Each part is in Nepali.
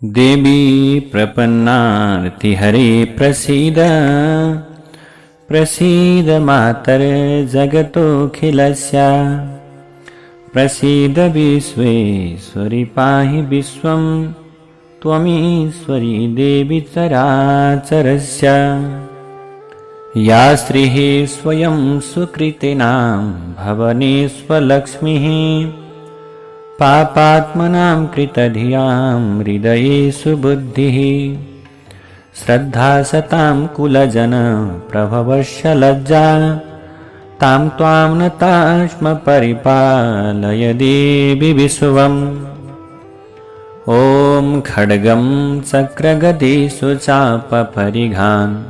देवी प्रपन्नार्तिहरे प्रसीद प्रसीद मातर जगतोऽखिलस्य प्रसीद विश्वेश्वरि पाहि विश्वं त्वमीश्वरी देवी चराचरस्य या स्त्रीः स्वयं सुकृतिनां भवनेष्वलक्ष्मीः पापात्मनां कृतधियां हृदयेषु बुद्धिः श्रद्धा सतां कुलजन प्रभवस्य लज्जा तां त्वां नतास्म परिपालय देवी विश्वम्। ॐ खड्गं चक्रगदेषु चापपरिघान्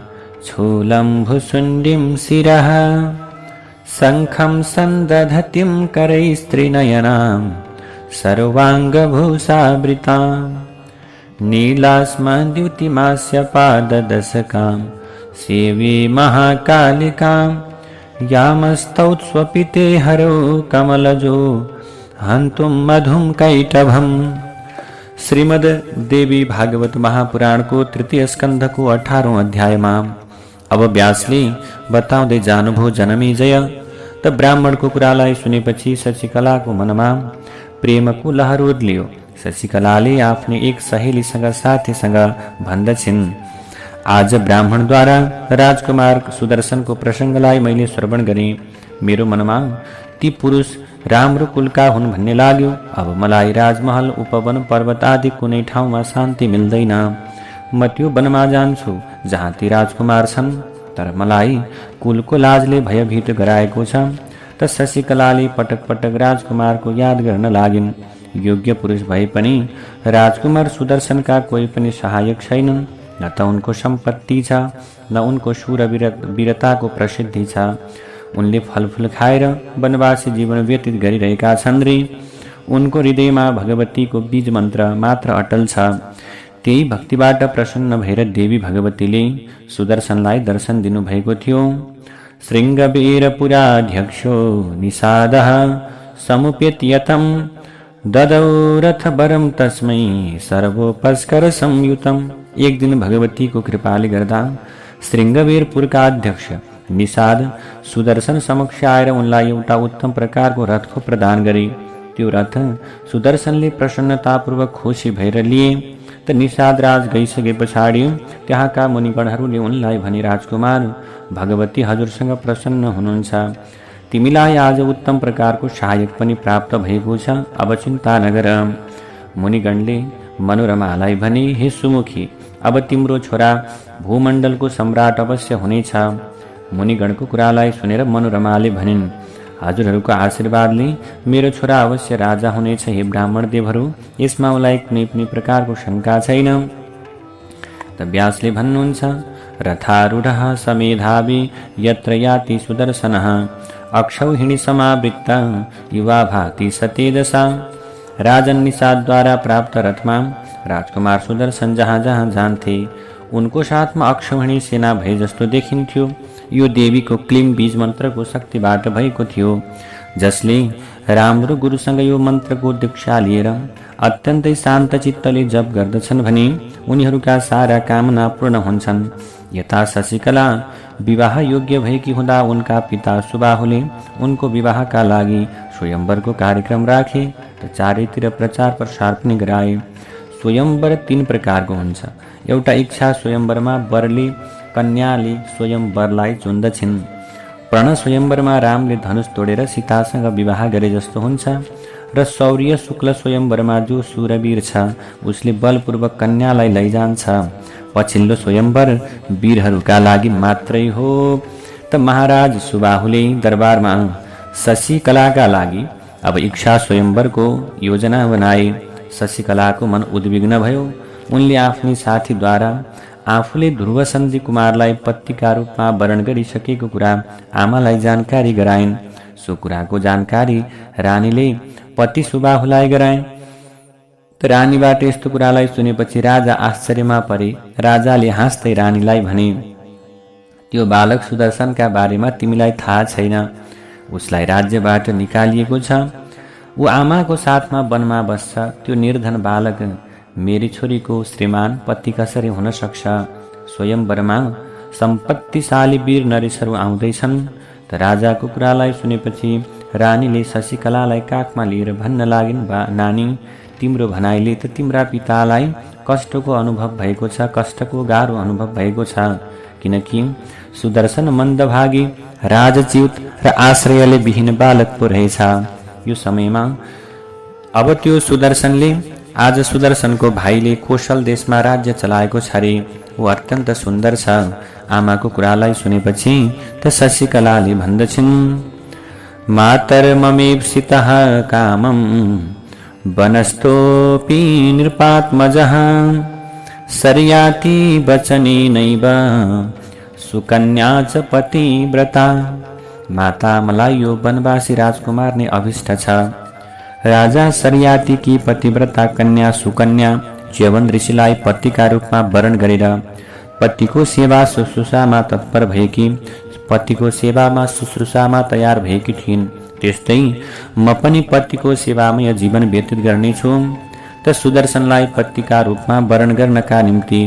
शूलं भुशुण्डिं शिरः शङ्खं सन्दधतीं करैस्त्रिनयनां सर्वाङ्गभूषावृतां नीलास्मद्युतिमास्य पाददशकां सेवे महाकालिकां यामस्तौ स्वपिते हरो कमलजो हन्तुं मधुं कैटभम्। श्रीमद देवी भागवत महापुराण को तृतीय स्कंध को 18वां अध्याय में अब व्यासले बताउँदै जानुभयो जनमेजय। त ब्राह्मण को कुरालाई सुनेपछि शशिकलाको मनमा प्रेमको लहर उर्लियो। शशिकलाले आफ्नी एक सहेलीसँग साथीसँग भन्दछिन्, आज ब्राह्मणद्वारा राजकुमार सुदर्शनको प्रसङ्गलाई मैले श्रवण गरेँ। मेरो मनमा ती पुरुष राम्रो कुलका हुन् भन्ने लाग्यो। अब मलाई राजमहल उपवन पर्वत आदि कुनै ठाउँमा शान्ति मिल्दैन। म त्यो वनमा जान्छु जहाँ ती राजकुमार छन्, तर मलाई कुलको लाजले भयभीत गराएको छ। त शशिकलाले पटक पटक राजकुमारको याद गर्न लागिन्। योग्य पुरुष भए पनि राजकुमार सुदर्शनका कोही पनि सहायक छैनन्। न त उनको सम्पत्ति छ, न उनको शूरवीरताको प्रसिद्धि छ। उनले फलफुल खाएर वनवासी जीवन व्यतीत गरिरहेका छन् रे। उनको हृदयमा भगवतीको बीज मन्त्र मात्र अटल छ। त्यही भक्तिबाट प्रसन्न भएर देवी भगवतीले सुदर्शनलाई दर्शन दिनुभएको थियो। शृङ्गवीरपुराध्यक्षो निषादः समुपेत्यतं ददौ रथवरं तस्मै सर्वोपस्कर संयुतम्। एक दिन भगवतीको कृपाले गर्दा शृङ्गवीरपुरका अध्यक्ष निषाद सुदर्शन समक्ष आएर उनलाई एउटा उत्तम प्रकारको रथको प्रदान गरे। त्यो रथ सुदर्शनले प्रसन्नतापूर्वक खुसी भएर लिए। त निषाद राज गइसके पछाडि त्यहाँका मुनिगणहरूले उनलाई भने, राजकुमार भगवती हजुरसँग प्रसन्न हुनुहुन्छ। तिमीलाई आज उत्तम प्रकारको सहायक पनि प्राप्त भएको छ। अब चिन्ता नगर। मुनिगणले मनोरमालाई भने, हे सुमुखी, अब तिम्रो छोरा भूमण्डलको सम्राट अवश्य हुनेछ। मुनिगणको कुरालाई सुनेर मनोरमाले भनिन्, हजुरहरूको आशीर्वादले मेरो छोरा अवश्य राजा हुनेछ। हे ब्राह्मण देवहरू, यसमा मलाई कुनै पनि प्रकारको शङ्का छैन। त व्यासले भन्नुहुन्छ, रथारूढः समेधावी यत्र याति सुदर्शनः अक्षौहिणी समावृत्त युवा भाति सतेजसा। राजन निषादद्वारा प्राप्त रथमा राजकुमार सुदर्शन जहाँ जहाँ जान्थे उनको साथमा अक्षौहिणी सेना भए जस्तो देखिन्थ्यो। यो देवीको क्लीम बीज मन्त्रको शक्तिबाट भएको थियो, जसले राम्रो गुरुसँग यो मन्त्रको दीक्षा लिएर अत्यन्तै शान्त चित्तले जप गर्दछन् भने उनीहरूका सारा कामना पूर्ण हुन्छन्। यता शशिकला विवाह योग्य भएकी हुँदा उनका पिता सुबाहुले उनको विवाहका लागि स्वयम्वरको कार्यक्रम राखे। त चारैतिर प्रचार प्रसार पनि गराए। स्वयम्वर 3 प्रकारको हुन्छ। एउटा इच्छा स्वयम्वरमा वरले कन्याले स्वयम्वरलाई चुन्दछिन्। प्रण स्वयम्वरमा रामले धनुष तोडेर सीतासँग विवाह गरे जस्तो हुन्छ। र शौर्य शुक्ल स्वयम्वरमा जो शूरवीर छ उसले बलपूर्वक कन्यालाई लैजान्छ। पछिल्लो स्वयम्वर वीरहरूका लागि मात्रै हो। त महाराज सुबाहुले दरबारमा शशिकलाका लागि अब इच्छा स्वयम्वरको योजना बनाए। शशिकलाको मन उद्विग्न भयो। उनले आफ्नी साथीद्वारा आफूले ध्रुवसन्धि कुमारलाई पतिका रूपमा वरण गरिसकेको कुरा आमालाई जानकारी गराइन्। सो कुराको जानकारी रानीले पति सुबाहुलाई गराए। त रानीबाट यस्तो कुरालाई सुनेपछि राजा आश्चर्यमा परे। राजाले हाँस्दै रानीलाई भने, त्यो बालक सुदर्शनका बारेमा तिमीलाई थाहा छैन। उसलाई राज्यबाट निकालिएको छ। ऊ आमाको साथमा वनमा बस्छ। त्यो निर्धन बालक मेरी छोरीको श्रीमान पति कसरी हुन सक्छ? स्वयंवरमा सम्पत्तिशाली वीर नरेशहरू आउँदैछन्। त राजाको कुरालाई सुनेपछि रानीले शशिकलालाई काखमा लिएर भन्न लागिन्, नानी, तिम्रो भनाइले त तिम्रा पितालाई कष्टको अनुभव भएको छ, कष्टको गाह्रो अनुभव भएको छ। किनकि सुदर्शन मन्दभागी, राजच्युत र आश्रयले विहीन बालक पो रहेछ। यो समयमा अब त्यो सुदर्शनले, आज सुदर्शनको भाइले कौशल देशमा राज्य चलाएको छ रे। ऊ अत्यन्त सुन्दर छ। आमाको कुरालाई सुनेपछि त शशिकलाले भन्दछिन्, मातर्ममेप्सितः कामं वनस्थोऽपि नृपात्मजः सर्याति वचनेनैव सुकन्या च पतिव्रता। माता, मलाई यो वनवासी राजकुमार नै अभिष्ट छ। राजा सर्यातिकी पतिव्रता कन्या सुकन्या च्यवन ऋषिलाई पतिका रूपमा वरण गरेर पतिको सेवा शुश्रूषामा तत्पर भएकी, पतिको सेवामा शुश्रूषामा तयार भएकी थिइन्। त्यस्तै म पनि पतिको सेवामय जीवन व्यतीत गर्नेछु। त सुदर्शनलाई पतिका रूपमा वरण गर्नका निम्ति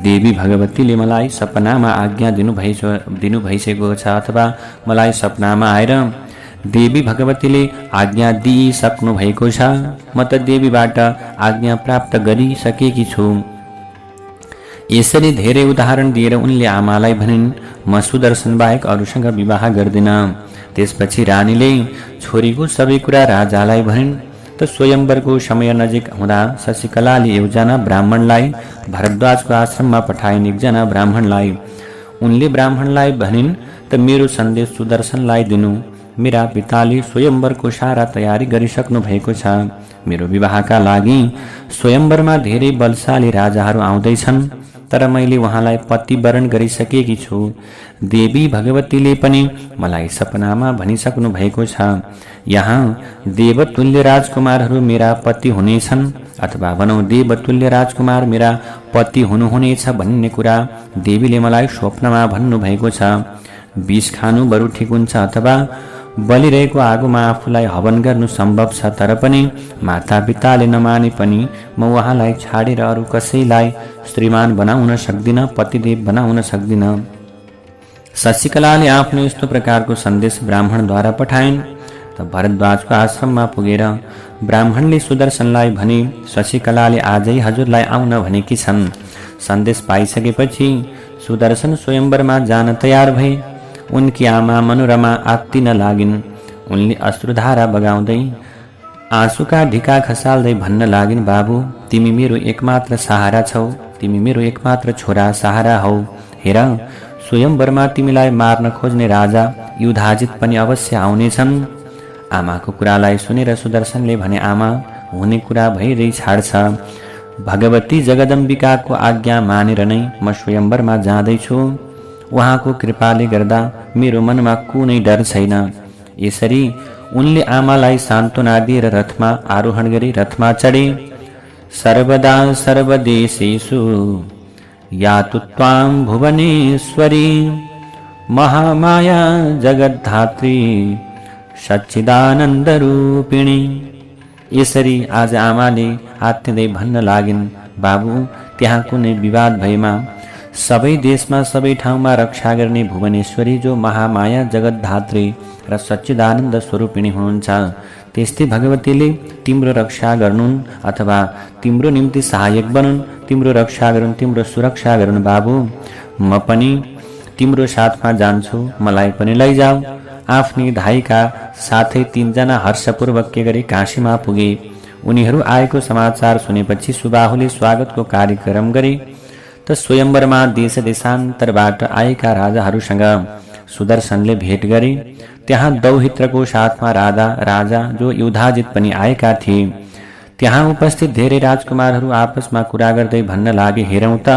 देवी भगवतीले मलाई सपनामा आज्ञा दिनु भइसकेको छ, अथवा मलाई सपनामा आएर देवी भगवतीले आज्ञा दिइसक्नु भएको छ। म त देवीबाट आज्ञा प्राप्त गरिसकेकी छु। यसरी धेरै उदाहरण दिएर उनले आमालाई भनिन्, म सुदर्शन बाहेक अरूसँग विवाह गर्दिन। त्यसपछि रानीले छोरीको सबै कुरा राजालाई भनिन्। त स्वयंवरको समय नजिक हुँदा शशिकलाले एकजना ब्राह्मणलाई भरद्वाजको आश्रममा पठाइन्। एकजना ब्राह्मणलाई उनले ब्राह्मणलाई भनिन्, त मेरो सन्देश सुदर्शनलाई दिनु। मेरा पिताले स्वयंवरको सारा तयारी गरिसक्नु भएको छ। मेरो विवाहका लागि स्वयंवरमा धेरै बलशाली राजाहरू आउँदैछन्, तर मैले उहाँलाई पति वरण गरिसकेकी छु। देवी भगवतीले पनि मलाई सपनामा भनिसक्नु भएको छ, यहाँ देवतुल्य राजकुमारहरू मेरा पति हुनेछन्, अथवा भनौँ देवतुल्य राजकुमार मेरा पति हुनुहुनेछ भन्ने कुरा देवीले मलाई स्वप्नमा भन्नुभएको छ। विष खानु बरु ठिक हुन्छ, अथवा बलिरहेको आगोमा आफूलाई हवन गर्नु सम्भव छ। तर पनि माता पिताले नमाने पनि म उहाँलाई छाडेर अरू कसैलाई श्रीमान बनाउन सक्दिन, पतिदेव बनाउन सक्दिन। शशिकलाले आफ्नो यस्तो प्रकारको सन्देश ब्राह्मणद्वारा पठाइन्। त भरद्वाजको आश्रममा पुगेर ब्राह्मणले सुदर्शनलाई भने, शशिकलाले आजै हजुरलाई आउन भनेकी छन्। सन्देश पाइसकेपछि सुदर्शन स्वयंवरमा जान तयार भए। उनकी आमा मनोरमा आत्तिन लागिन्। उनले अश्रुधारा बगाउँदै आँसुका ढिका खसाल्दै भन्न लागिन्, बाबु, तिमी मेरो एकमात्र सहारा छौ, तिमी मेरो एकमात्र छोरा सहारा हौ। हेर, स्वयंवरमा तिमीलाई मार्न खोज्ने राजा युधाजित पनि अवश्य आउनेछन्। आमाको कुरालाई सुनेर सुदर्शनले भने, आमा, हुने कुरा भइरही छाड्छ। भगवती जगदम्बिकाको आज्ञा मानेर नै म स्वयंवरमा जाँदैछु। उहाँको कृपाले गर्दा मेरो मनमा कुनै डर छैन। यसरी उनले आमालाई सान्त्वना दिएर रथमा आरोहण गरी रथमा चढे। सर्वदा सर्वदेशेषु यातु त्वां भुवनेश्वरी महामाया जगद्धात्री सच्चिदानन्दरूपिणी। यसरी आज आमाले आत्तिँदै भन्न लागिन्, बाबु, त्यहाँ कुनै विवाद भएमा सबै देशमा सबै ठाउँमा रक्षा गर्ने भुवनेश्वरी जो महामाया जगद्धात्री र सच्चिदानन्द स्वरूपिणी हुनुहुन्छ, त्यस्तै भगवतीले तिम्रो रक्षा गर्नुन्, अथवा तिम्रो निम्ति सहायक बनुन्, तिम्रो रक्षा गरून्, तिम्रो सुरक्षा गरून्। बाबु, म पनि तिम्रो साथमा जान्छु, मलाई पनि लैजाऊ। आफ्नी धाइका साथै 3 जना हर्षपूर्वक के गरी काशीमा पुगे। उनीहरू आएको समाचार सुनेपछि सुबाहुले स्वागतको कार्यक्रम गरे। त स्वयंवरमा देश देशान्तरबाट आएका राजाहरूसँग सुदर्शनले भेट गरे। त्यहाँ दौहित्रको साथमा राजा जो युधाजित पनि आएका थिए। त्यहाँ उपस्थित धेरै राजकुमारहरू आपसमा कुरा गर्दै भन्न लागे, हेरौँ त,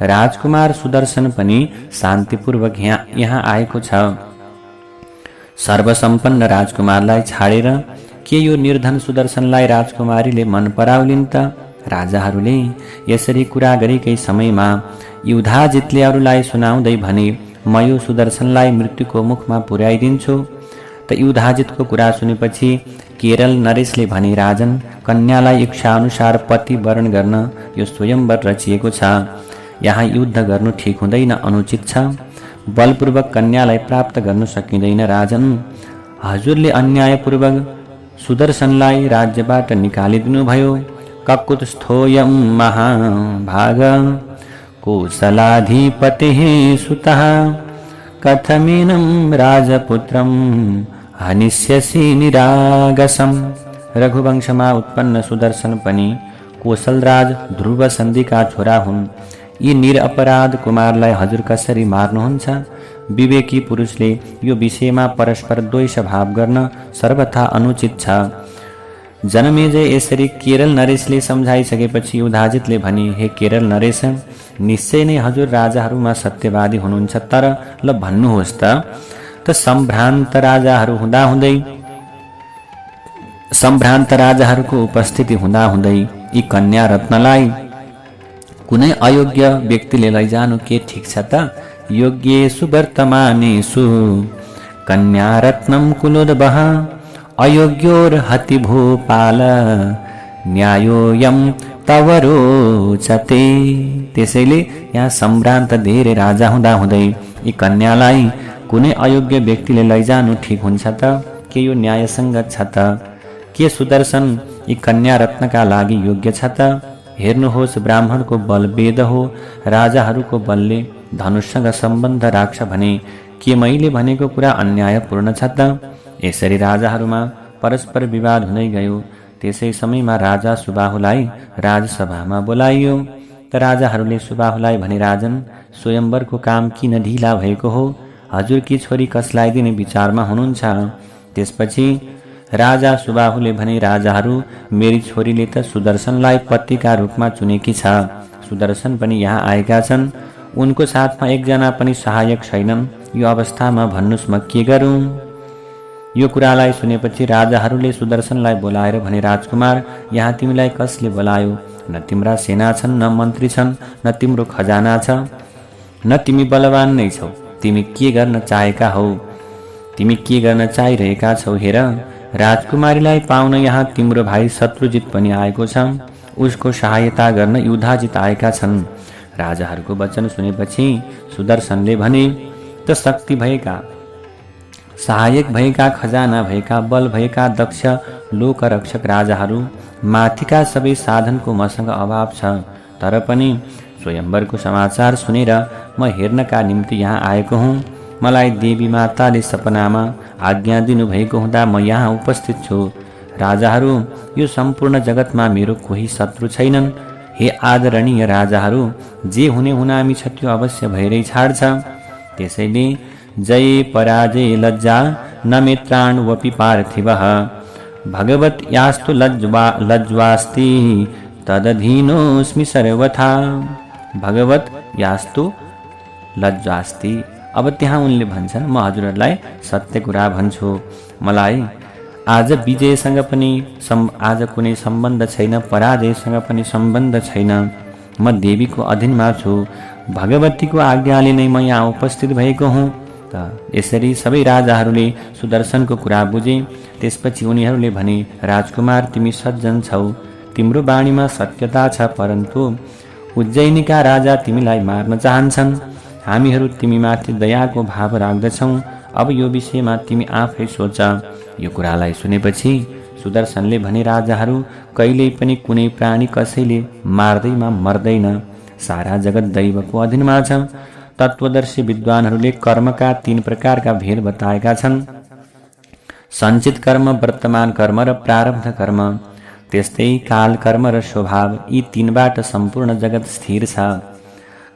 राजकुमार सुदर्शन पनि शान्तिपूर्वक यहाँ आएको छ। सर्वसम्पन्न राजकुमारलाई छाडेर के यो निर्धन सुदर्शनलाई राजकुमारीले मन पराउलिन् त? राजाहरूले यसरी कुरा गरेकै समयमा युधाजितले अरूलाई सुनाउँदै भने, म यो सुदर्शनलाई मृत्युको मुखमा पुर्याइदिन्छु। त युधाजितको कुरा सुनेपछि केरल नरेशले भने, राजन, कन्यालाई इच्छाअनुसार पति वरण गर्न यो स्वयंवर रचिएको छ। यहाँ युद्ध गर्नु ठिक हुँदैन, अनुचित छ। बलपूर्वक कन्यालाई प्राप्त गर्न सकिँदैन। राजन, हजुरले अन्यायपूर्वक सुदर्शनलाई राज्यबाट निकालिदिनुभयो। ककुत्स्थोऽयं महाभाग कोसलाधिपतेः सुतः कथमेनं राजपुत्रं हनिष्यसि निरागसम्। रघुवंशमा उत्पन्न सुदर्शन पनि कोसलराज ध्रुव सन्धिका छोरा हुन्। यी निरपराध कुमारलाई हजुर कसरी मार्नुहुन्छ? विवेकी पुरुषले यो विषयमा परस्पर द्वेष भाव गर्न सर्वथा अनुचित छ। जनमेजय यसरी केरल नरेशले सम्झाइसकेपछि युधाजितले भने, हे केरल नरेश, निश्चय नै हजुर राजाहरूमा सत्यवादी हुनुहुन्छ, तर ल भन्नुहोस् त सम्भ्रान्त राजाहरूको उपस्थिति हुँदाहुँदै यी कन्या रत्नलाई कुनै अयोग्य व्यक्तिले लैजानु के ठिक छ त? योग्येषु वर्तमानेषु कन्या रत्नं कुलोद्वह अयोग्योर्हति भूपाल न्यायोऽयं तव रोचते। त्यसैले यहाँ सम्भ्रान्त धेरै राजा हुँदाहुँदै यी कन्यालाई कुनै अयोग्य व्यक्तिले लैजानु ठिक हुन्छ त? के यो न्यायसङ्गत छ त? के सुदर्शन यी कन्या रत्नका लागि योग्य छ त? हेर्नुहोस्, ब्राह्मणको बल वेद हो, राजाहरूको बलले धनुषसँग सम्बन्ध राख्छ भने के मैले भनेको कुरा अन्यायपूर्ण छ त? यसरी राजाहरूमा परस्पर विवाद हुँदै गयो। त्यसै समयमा राजा सुबाहुलाई राजसभामा बोलाइयो। त राजाहरूले सुबाहुलाई भने, राजन, स्वयंवरको काम किन ढिला भएको हो? हजुरकी छोरी कसलाई दिने विचारमा हुनुहुन्छ? त्यसपछि राजा सुबाहुले भने, राजाहरू, मेरी छोरीले त सुदर्शनलाई पतिका रूपमा चुनेकी छ। सुदर्शन पनि यहाँ आएका छन्। उनको साथमा एकजना पनि सहायक छैनन्। यो अवस्थामा भन्नुस् म के गरौँ? यो कुरालाई सुनेपछि राजाहरूले सुदर्शनलाई बोलाएर भने, राजकुमार, यहाँ तिमीलाई कसले बोलायो? न तिम्रा सेना छन्, न मन्त्री छन्, न तिम्रो खजाना छ, न तिमी बलवान नै छौ। तिमी के गर्न चाहेका हौ? तिमी के गर्न चाहिरहेका छौ? हेर, राजकुमारीलाई पाउन यहाँ तिम्रो भाइ शत्रुजित पनि आएको छ। उसको सहायता गर्न युधाजित आएका छन्। राजाहरूको वचन सुनेपछि सुदर्शनले भने, त शक्ति भएका, सहायक भएका, खजाना भएका, बल भएका दक्ष लोकरक्षक राजाहरू माथिका सबै साधनको मसँग अभाव छ। तर पनि स्वयंवरको समाचार सुनेर म हेर्नका निम्ति यहाँ आएको हुँ। मलाई देवी माताले सपनामा आज्ञा दिनुभएको हुँदा म यहाँ उपस्थित छु। राजाहरू, यो सम्पूर्ण जगतमा मेरो कोही शत्रु छैनन्। हे आदरणीय राजाहरू, जे हुने हुनामी छ त्यो अवश्य भएरै छाड्छ। त्यसैले जय पराजय लज्जा न मित्राण्वपि पार्थिवः भगवत यास्तु लज्वास्ति तदधीनोऽस्मि सर्वथा। भगवत यास्तु लज्जास्ति। अब त्यहाँ उनले भन्छन्, म हजुरहरूलाई सत्य कुरा भन्छु। मलाई आज विजयसँग पनि आज कुनै सम्बन्ध छैन, पराजयसँग पनि सम्बन्ध छैन। म देवीको अधीनमा छु। भगवतीको आज्ञाले नै म यहाँ उपस्थित भएको हुँ। त यसरी सबै राजाहरूले सुदर्शनको कुरा बुझे। त्यसपछि उनीहरूले भने, राजकुमार, तिमी सज्जन छौ, तिम्रो बाणीमा सत्यता छ, परन्तु उज्जैनीका राजा तिमीलाई मार्न चाहन्छन्। हामीहरू तिमीमाथि दयाको भाव राख्दछौँ। अब यो विषयमा तिमी आफै सोच। यो कुरालाई सुनेपछि सुदर्शनले भने, राजाहरू, कहिल्यै पनि कुनै प्राणी कसैले मार्दैमा मर्दैन। सारा जगत दैवको अधीनमा छ। तत्वदर्शी विद्वानहरूले कर्मका 3 प्रकारका भेद बताएका छन्, सञ्चित कर्म, वर्तमान कर्म र प्रारब्ध कर्म। त्यस्तै काल कर्म र स्वभाव, यी 3बाट सम्पूर्ण जगत स्थिर छ।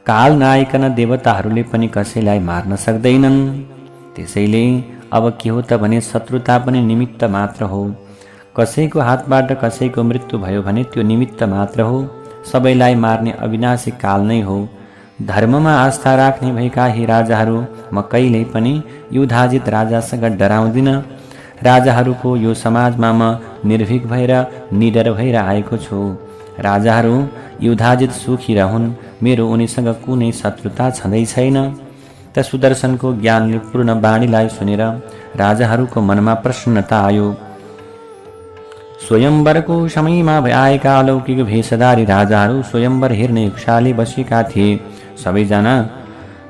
काल नआइकन देवताहरूले पनि कसैलाई मार्न सक्दैनन्। त्यसैले अब के हो त भने शत्रुता पनि निमित्त मात्र हो। कसैको हातबाट कसैको मृत्यु भयो भने त्यो निमित्त मात्र हो। सबैलाई मार्ने अविनाशी काल नै हो। धर्ममा आस्था राख्ने भएका हे राजाहरू, म कहिल्यै पनि युधाजित राजासँग डराउँदिन। राजाहरूको यो समाजमा म निर्भीक भएर निडर भएर आएको छु। राजाहरू, युधाजित सुखी रहन्। मेरो उनीसँग कुनै शत्रुता छँदै छैन। त सुदर्शनको ज्ञानले पूर्ण बाणीलाई सुनेर राजाहरूको मनमा प्रसन्नता आयो। स्वयंवरको समयमा आएका अलौकिक भेषधारी राजाहरू स्वयंवर हेर्ने इच्छाले बसेका थिए। सबैजना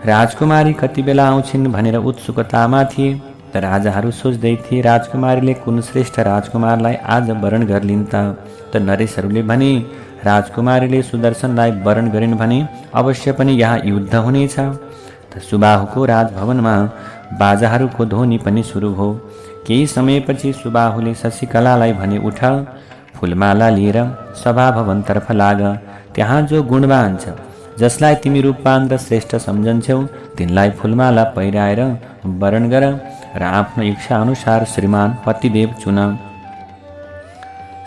राजकुमारी कति बेला आउँछिन् भनेर उत्सुकतामा थिए। त राजाहरू सोच्दै थिए राजकुमारीले कुन श्रेष्ठ राजकुमारलाई आज वरण गर्लिन् त नरेशहरूले भने राजकुमारीले सुदर्शनलाई वरण गरिन् भने अवश्य पनि यहाँ युद्ध हुनेछ। त सुबाहुको राजभवनमा बाजाहरूको ध्वनि पनि सुरु भयो। केही समयपछि सुबाहुले शशिकलालाई भने उठ, फुलमाला लिएर सभाभवनतर्फ लाग। त्यहाँ जो गुणवान छ, जसलाई तिमी रूपवान र श्रेष्ठ सम्झन्छौ, तिनलाई फुलमाला पहिराएर वरण गर र आफ्नो इच्छा अनुसार श्रीमान पतिदेव चुन।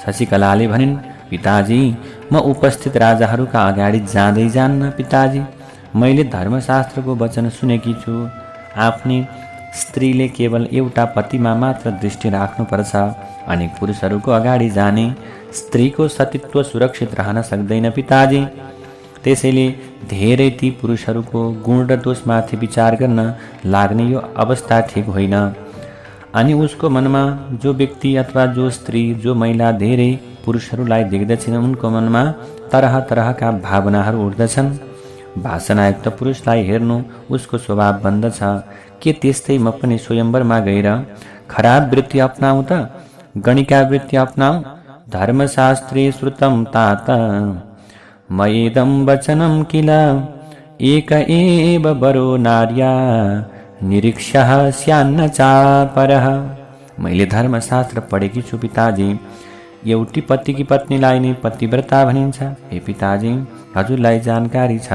शशिकलाले भनिन्, पिताजी म उपस्थित राजाहरूका अगाडि जाँदै जान्न। पिताजी मैले धर्मशास्त्रको वचन सुनेकी छु, आफ्नी स्त्रीले केवल एउटा पतिमा मात्र दृष्टि राख्नुपर्छ। अनेक पुरुषहरूको अगाडि जाने स्त्रीको सतीत्व सुरक्षित रहन सक्दैन पिताजी। त्यसैले धेरै ती पुरुषहरूको गुण र दोषमाथि विचार गर्न लाग्ने यो अवस्था ठिक होइन। अनि उसको मनमा जो व्यक्ति अथवा जो स्त्री, जो महिला धेरै पुरुषहरूलाई देख्दछन्, उनको मनमा तरह तरहका भावनाहरू उठ्दछन्। वासनायुक्त पुरुषलाई हेर्नु उसको स्वभाव बन्दछ। के त्यस्तै म पनि स्वयंवरमा गएर खराब वृत्ति अपनाऊ त? गणिका वृत्ति अपनाऊ? धर्मशास्त्रे श्रुतं तात मयेदं वचनं किल एक एव वरो नार्या निरीक्षः स्यान्न चापरः। मैले धर्मशास्त्र पढेकी छु पिताजी। एउटी पतिकी पत्नीलाई नै पतिव्रता भनिन्छ। हे पिताजी, हजुरलाई जानकारी छ,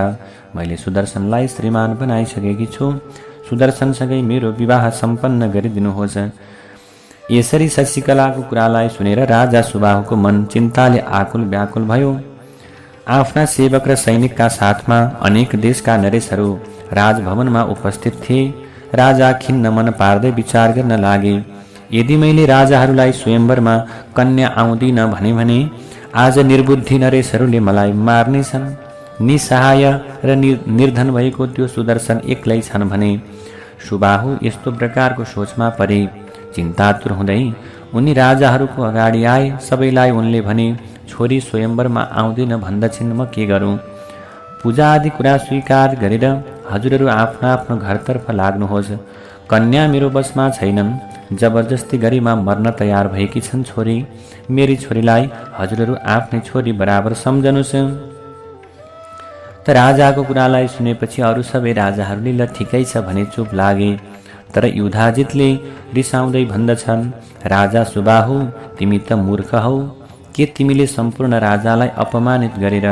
मैले सुदर्शनलाई श्रीमान बनाइसकेकी छु। सुदर्शनसँगै मेरो विवाह सम्पन्न गरिदिनुहोस्। यसरी शशिकलाको कुरालाई सुनेर राजा सुबाहुको मन चिन्ताले आकुल व्याकुल भयो। आफ्ना सेवक र सैनिकका साथमा अनेक देशका नरेशहरू राजभवनमा उपस्थित थिए। राजा खिन्न मन पार्दै विचार गर्न लागे, यदि मैले राजाहरूलाई स्वयंवरमा कन्या आउँदिन भने आज निर्बुद्धि नरेशहरूले मलाई मार्नेछन्। निसहाय र निर्धन भएको त्यो सुदर्शन एक्लै छन् भने। सुबाहु यस्तो प्रकारको सोचमा परे। चिन्तातुर हुँदै उनी राजाहरूको अगाडि आए। सबैलाई उनले भने, छोरी स्वयंवरमा आउँदैन भन्दछिन्, म के गरौँ? पूजा आदि कुरा स्वीकार गरेर हजुरहरू आफ्नो आफ्नो घरतर्फ लाग्नुहोस्। कन्या मेरो बसमा छैनन्। जबरजस्ती गरीमा मर्न तयार भएकी छन् छोरी। मेरी छोरीलाई हजुरहरू आफ्नै छोरी बराबर सम्झनुहोस्। त राजाको कुरालाई सुनेपछि अरू सबै राजाहरूले ल ठिकै छ भने चुप लागे। तर युधाजितले रिसाउँदै भन्दछन्, राजा सुबाहु, तिमी त मूर्ख हौ। के तिमीले सम्पूर्ण राजालाई अपमानित गरेर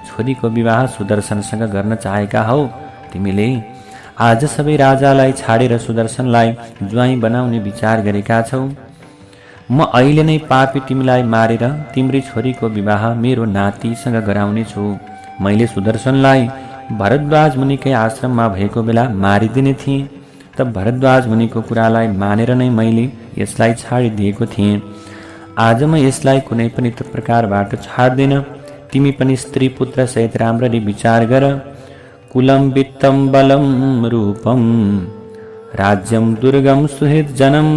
छोरीको विवाह सुदर्शनसँग गर्न चाहेका हौ? तिमीले आज सबै राजालाई छाडेर सुदर्शनलाई ज्वाइँ बनाउने विचार गरेका छौ। म अहिले नै पापी तिमीलाई मारेर तिम्री छोरीको विवाह मेरो नातिसँग गराउने छु। मैले सुदर्शनलाई भरद्वाज मुनिकै आश्रममा भएको बेला मारिदिने थिएँ। त भरद्वाज मुनिको कुरालाई मानेर नै मैले यसलाई छाडिदिएको थिएँ। आज म यसलाई कुनै पनि प्रकारबाट छाड्दिन। तिमी पनि स्त्री पुत्र सहित राम्ररी विचार गर। कुलम वित्तम बलम रूपम राज्यम दुर्गम सुहृद जनम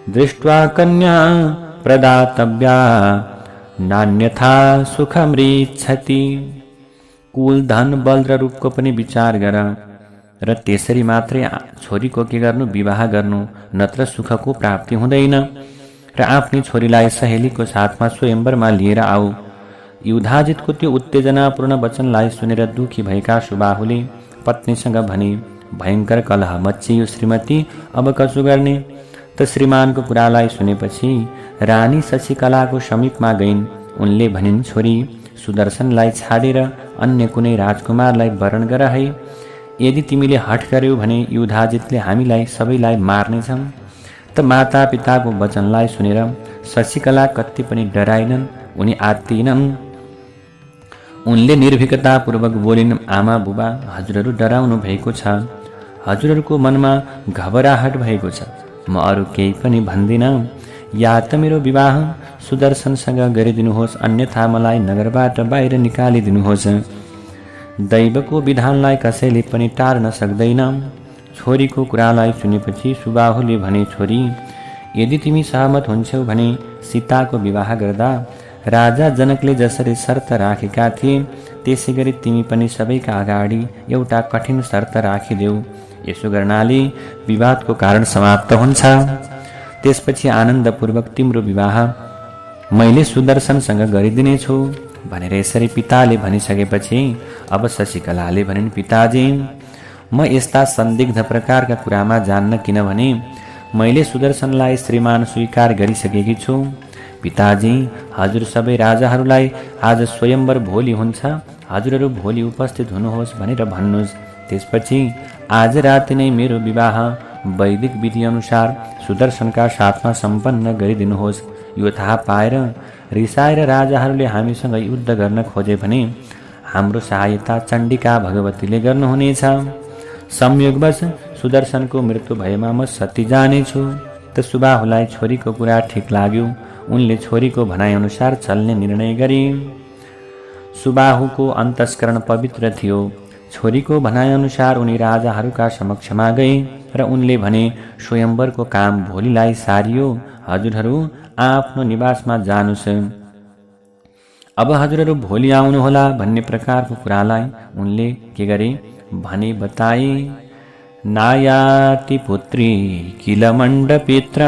दृष्ट्वा कन्या प्रदातव्या नान्यथा सुखमृच्छति। कुल, धन, बल र रूपको पनि विचार गर र त्यसरी मात्रै छोरीको के गर्नु? विवाह गर्नु, नत्र सुखको प्राप्ति हुँदैन। र आफ्नी छोरीलाई सहेलीको साथमा स्वयंवरमा लिएर आऊ। युधाजितको त्यो उत्तेजनापूर्ण वचनलाई सुनेर दुखी भएका सुबाहुले पत्नीसँग भने, भयङ्कर कलह मच्चियो श्रीमती, अब कसो गर्ने? त श्रीमानको कुरालाई सुनेपछि रानी शशिकलाको समीपमा गइन्। उनले भनिन्, छोरी, सुदर्शनलाई छाडेर अन्य कुनै राजकुमारलाई वरण गर है। यदि तिमीले हठ गर्यौ भने युधाजितले हामीलाई सबैलाई मार्नेछन्। त माता पिताको वचनलाई सुनेर शशिकला कति पनि डराइनन्, उनी आत्तिनन्। उनले निर्भीकतापूर्वक बोलिन्, आमा बुबा, हजुरहरू डराउनु भएको छ। हजुरहरूको मनमा घबराहट भएको छ। म अरू केही पनि भन्दिनँ। या त मेरो विवाह सुदर्शनसँग गरिदिनुहोस्, अन्यथा मलाई नगरबाट बाहिर निकालिदिनुहोस्। दैवको विधानलाई कसैले पनि टार्न सक्दैन। छोरीको कुरालाई सुनेपछि सुबाहुले भने, छोरी, यदि तिमी सहमत हुन्छौ भने सीताको विवाह गर्दा राजा जनकले जसरी शर्त राखेका थिए त्यसै गरी तिमी पनि सबैका अगाडि एउटा कठिन शर्त राखिदेऊ। यसो गर्नाले विवादको कारण समाप्त हुन्छ। त्यसपछि आनन्दपूर्वक तिम्रो विवाह मैले सुदर्शनसँग गरिदिनेछु भनेर यसरी पिताले भनिसकेपछि अब शशिकलाले भनिन्, पिताजी म यस्ता संदिग्ध प्रकारका कुरामा जान्न, किनभने मैले सुदर्शनलाई श्रीमान स्वीकार गरिसकेकी छु। पिताजी हजुर सबै राजाहरूलाई आज स्वयंवर भोलि हुन्छ, हजुरहरू भोलि उपस्थित हुनुहोस् भनेर भन्नुहोस्। त्यसपछि आज राति नै मेरो विवाह वैदिक विधि अनुसार सुदर्शनका साथमा सम्पन्न गरिदिनुहोस्। यो थाहा पाएर रिसाएर राजाहरूले हामीसँग युद्ध गर्न खोजे भने हाम्रो सहायता चण्डिका भगवतीले गर्नुहुनेछ। संयोगवश सुदर्शनको मृत्यु भएमा म सती जानेछु। त सुबाहुलाई छोरीको कुरा ठिक लाग्यो। उनले छोरीको भनाइअनुसार चल्ने निर्णय गरे। सुबाहुको अन्तस्करण पवित्र थियो। छोरीको भनाइअनुसार उनी राजाहरूका समक्षमा गए र उनले भने, स्वयंवरको काम भोलिलाई सारियो, हजुरहरू आफ्नो निवासमा जानुस्। अब हजुरहरू भोलि आउनुहोला भन्ने प्रकारको कुरालाई उनले के गरे भने बताए। नायाति पुत्री किल मण्डपेत्र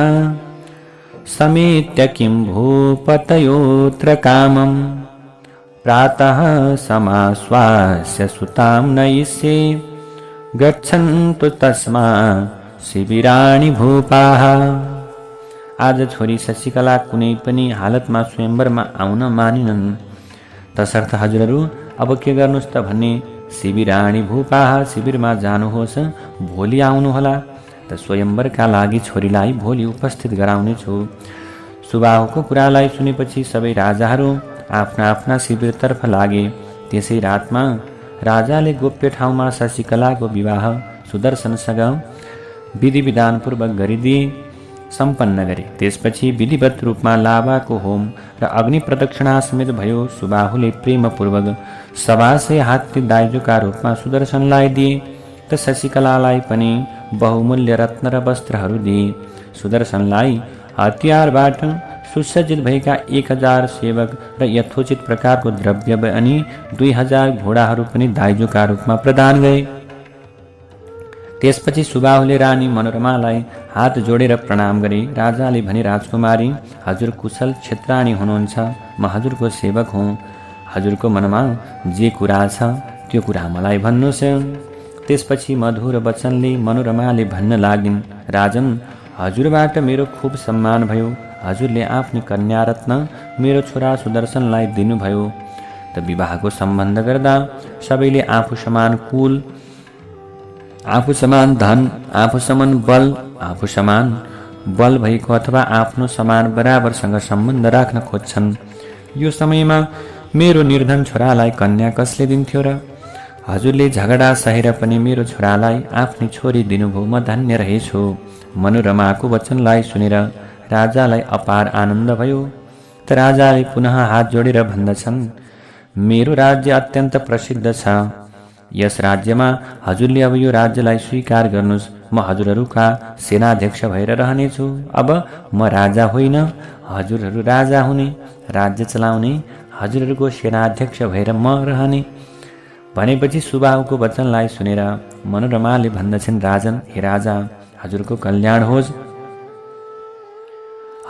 समेत्य किं भूपतयोऽत्र कामम् प्रातः समाश्वास्य सुतां नयिष्ये गच्छन्तु तस्मा शिबिराणि भूपाः। आज छोरी शशिकला कुनै पनि हालतमा स्वयंवरमा आउन मानिनन्। तसर्थ हजुरहरू अब के गर्नुहोस् त भने शिबिराणि भूपाः, शिविरमा जानुहोस्, भोलि आउनुहोला। त स्वयंवरका लागि छोरीलाई भोलि उपस्थित गराउनेछु। सुबाहुको कुरालाई सुनेपछि सबै राजाहरू आफ्ना आफ्ना शिविरतर्फ लागे। त्यसै रातमा राजाले गोप्य ठाउँमा शशिकलाको विवाह सुदर्शनसँग विधि विधानपूर्वक गरिदिए, सम्पन्न गरे। त्यसपछि विधिवत रूपमा लाभाको होम र अग्नि प्रदक्षिणा समेत भयो। सुबाहुले प्रेमपूर्वक 87 हात्ती दाइजोका रूपमा सुदर्शनलाई दिए। त शशिकलालाई पनि बहुमूल्य रत्न र वस्त्रहरू दिए। सुदर्शनलाई हतियारबाट सुसज्जित भएका 1000 सेवक र यथोचित प्रकारको द्रव्य अनि 2000 घोडाहरू पनि दाइजोका रूपमा प्रदान गए। त्यसपछि सुबाहुले रानी मनोरमालाई हात जोडेर प्रणाम गरे। राजाले भने, राजकुमारी हजुर कुशल क्षेत्राणी हुनुहुन्छ, म हजुरको सेवक हुँ। हजुरको मनमा जे कुरा छ त्यो कुरा मलाई भन्नुहोस्। त्यसपछि मधुर वचनले मनोरमाले भन्न लागिन्, राजन हजुरबाट मेरो खूब सम्मान भयो। हजुरले आफ्नो कन्या रत्न मेरो छोरा सुदर्शनलाई दिनुभयो। त विवाहको सम्बन्ध गर्दा सबैले आफू समान कुल, आफू समान धन, आफू समान बल, आफू समान बल भएको अथवा आफ्नो समान बराबरसँग सम्बन्ध राख्न खोज्छन्। यो समयमा मेरो निर्धन छोरालाई कन्या कसले दिन्थ्यो र? हजुरले झगडा सहेर पनि मेरो छोरालाई आफ्नी छोरी दिनुभयो, म धन्य रहेछु। मनोरमाको वचनलाई सुनेर राजालाई अपार आनन्द भयो। त राजाले पुनः हात जोडेर भन्दछन्, मेरो राज्य अत्यन्त प्रसिद्ध छ। यस राज्यमा हजुरले अब यो राज्यलाई स्वीकार गर्नुहोस्। म हजुरहरूका सेनाध्यक्ष भएर रहनेछु। अब म राजा होइन, हजुरहरू राजा हुने, राज्य चलाउने, हजुरहरूको सेनाध्यक्ष भएर म रहने। भनेपछि सुबाहुको वचनलाई सुनेर मनोरमाले भन्दछन्, राजन हे राजा, हजुरको कल्याण होस्।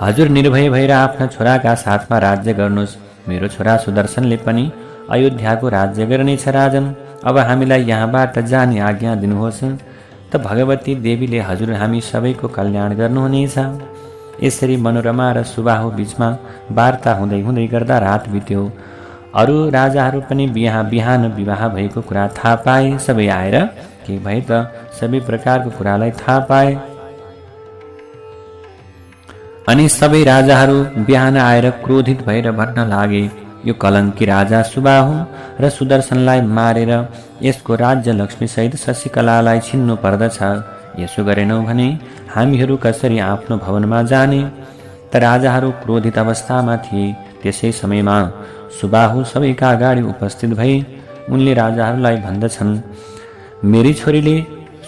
हजुर निर्भय भएर आफ्ना छोराका साथमा राज्य गर्नुहोस्। मेरो छोरा सुदर्शनले पनि अयोध्याको राज्य गर्नेछ। राजन अब हामीलाई यहाँबाट जाने आज्ञा दिनुहोस्। त भगवती देवीले हजुर हामी सबैको कल्याण गर्नुहुनेछ। यसरी मनोरमा र सुबाहु बीचमा वार्ता हुँदै हुँदै गर्दा रात बित्यो। अरू राजाहरू पनि बिहान विवाह भएको कुरा थाहा पाए। सबै आएर के भए त सबै प्रकारको कुरालाई थाहा पाए। अनि सबै राजाहरू बिहान आएर क्रोधित भएर भन्न लागे, यो कलङ्की राजा सुबाहु र सुदर्शनलाई मारेर यसको राज्य लक्ष्मी सहित शशिकलालाई छिन्नु पर्दछ। यसो गरेनौ भने हामीहरू कसरी आफ्नो भवनमा जाने? त राजाहरू क्रोधित अवस्थामा थिए। त्यसै समयमा सुबाहु सबैका अगाडि उपस्थित भए। उनले राजाहरूलाई भन्दछन्, मेरी छोरीले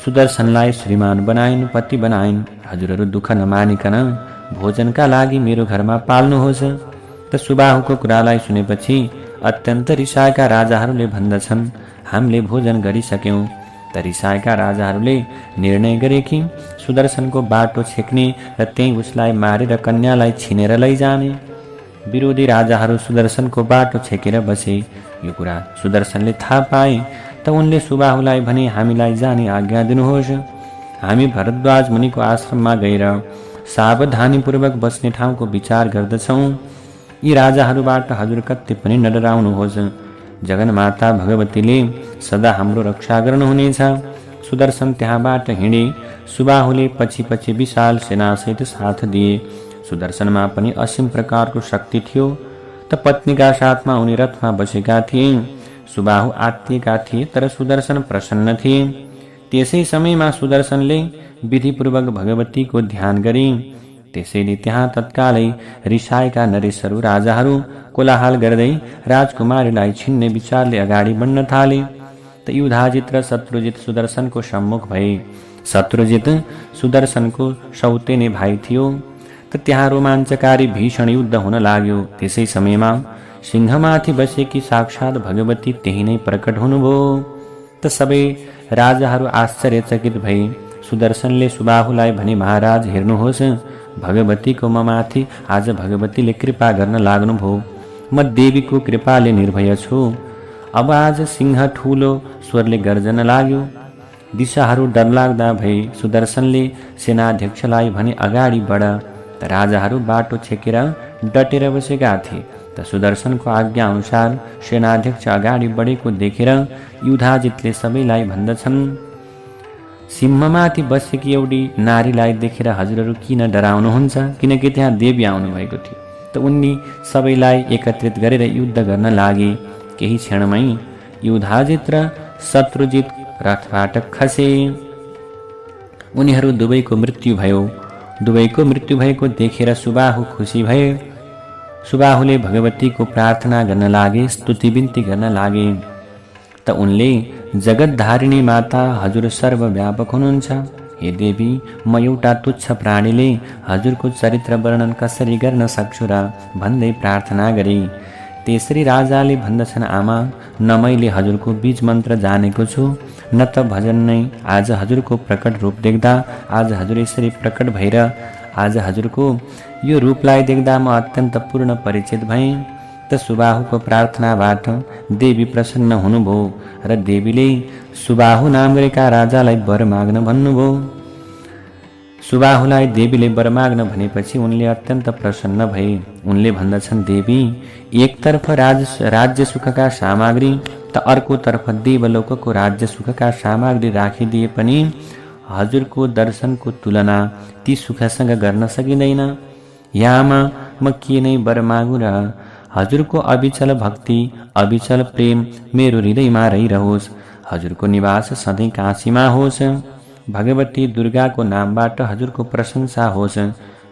सुदर्शनलाई श्रीमान बनाइन्, पति बनाइन्। हजुरहरू दुःख नमानिकन भोजनका लागि मेरो घरमा पाल्नुहोस्। त सुबाहुको कुरालाई सुनेपछि अत्यन्त रिसाएका राजाहरूले भन्दछन्, हामीले भोजन गरिसक्यौँ। त रिसाएका राजाहरूले निर्णय गरे कि सुदर्शनको बाटो छेक्ने र त्यही उसलाई मारेर कन्यालाई छिनेर लैजाने। विरोधी राजाहरू सुदर्शनको बाटो छेकेर बसे। यो कुरा सुदर्शनले थाहा पाए त उनले सुबाहुलाई भने, हामीलाई जाने आज्ञा दिनुहोस्। हामी भरद्वाज मुनिको आश्रममा गएर सावधानीपूर्वक बस्ने ठाउँको विचार गर्दछौँ। यी राजाहरूबाट हजुर कति पनि नडराउनुहोस्। जगन्माता भगवतीले सदा हाम्रो रक्षा गर्नुहुनेछ। सुदर्शन त्यहाँबाट हिँडे। सुबाहुले पछि पछि विशाल सेनासहित साथ दिए। सुदर्शनमा पनि असीम प्रकारको शक्ति थियो। त पत्नीका साथमा उनी रथमा बसेका थिए। सुबाहु आत्तिएका थिए, तर सुदर्शन प्रसन्न थिए। त्यसै समयमा सुदर्शनले विधिपूर्वक भगवतीको ध्यान गरे। त्यसैले त्यहाँ तत्कालै रिसाएका नरेशहरू राजाहरू कोलाहल गर्दै राजकुमारीलाई छिन्ने विचारले अगाडि बढ्न थाले। त युधाजित र शत्रुजित सुदर्शनको सम्मुख भए। शत्रुजित सुदर्शनको सौतेनी भाइ थियो। त त्यहाँ रोमाञ्चकारी भीषण युद्ध हुन लाग्यो। त्यसै समयमा सिंहमाथि बसेकी साक्षात भगवती त्यही नै प्रकट हुनुभयो। त सबै राजाहरू आश्चर्यचकित भए। सुदर्शनले सुबाहुलाई भने, महाराज हेर्नुहोस्, भगवतीको ममाथि आज भगवतीले कृपा गर्न लाग्नुभयो। म देवीको कृपाले निर्भय छु। अब आज सिंह ठुलो स्वरले गर्जन लाग्यो। दिशाहरू डरलाग्दा भए। सुदर्शनले सेनाध्यक्षलाई भने, अगाडि बढ। त राजाहरू बाटो छेकेर डटेर बसेका थिए। त सुदर्शनको आज्ञा अनुसार सेनाध्यक्ष अगाडि बढेको देखेर युधाजितले सबैलाई भन्दछन्, सिंहमाथि बसेकी एउटी नारीलाई देखेर हजुरहरू किन डराउनुहुन्छ? किनकि त्यहाँ देवी आउनुभएको थियो। त उनी सबैलाई एकत्रित गरेर युद्ध गर्न लागे। केही क्षणमै युधाजित र शत्रुजित रथबाट खसे। उनीहरू दुवैको मृत्यु भयो। दुवैको मृत्यु भएको देखेर सुबाहु खुसी भए। सुबाहुले भगवतीको प्रार्थना गर्न लागे, स्तुति बिन्ती गर्न लागे। त उनले, जगतधारिणी माता, हजुर सर्वव्यापक हुनुहुन्छ। हे देवी, म एउटा तुच्छ प्राणीले हजुरको चरित्र वर्णन कसरी गर्न सक्छु र भन्दै प्रार्थना गरे। त्यसरी राजाले भन्दछन्, आमा, न मैले हजुरको बीज मन्त्र जानेको छु, न त भजन नै। आज हजुरको प्रकट रूप देख्दा, आज हजुर यसरी प्रकट भएर आज हजुरको यो रूपलाई देख्दा म अत्यन्त पूर्ण परिचित भएँ। त सुबाहुको प्रार्थनाबाट देवी प्रसन्न हुनुभयो र देवीले सुबाहु नाम गरेका राजालाई वर माग्न भन्नुभयो। सुबाहुलाई देवीले वर माग्न भनेपछि उनले अत्यन्त प्रसन्न भए। उनले भन्दछन्, देवी, एकतर्फ राज्य सुखका सामग्री त अर्कोतर्फ देवलोकको राज्य सुखका सामग्री राखिदिए पनि हजुरको दर्शनको तुलना ती सुखसँग गर्न सकिँदैन। यामा म के नै वर मागु र हजुरको अविचल भक्ति, अविचल प्रेम मेरो हृदयमा रहिरहोस्। हजुरको निवास सधैँ काशीमा होस्। भगवती दुर्गाको नामबाट हजुरको प्रशंसा होस्।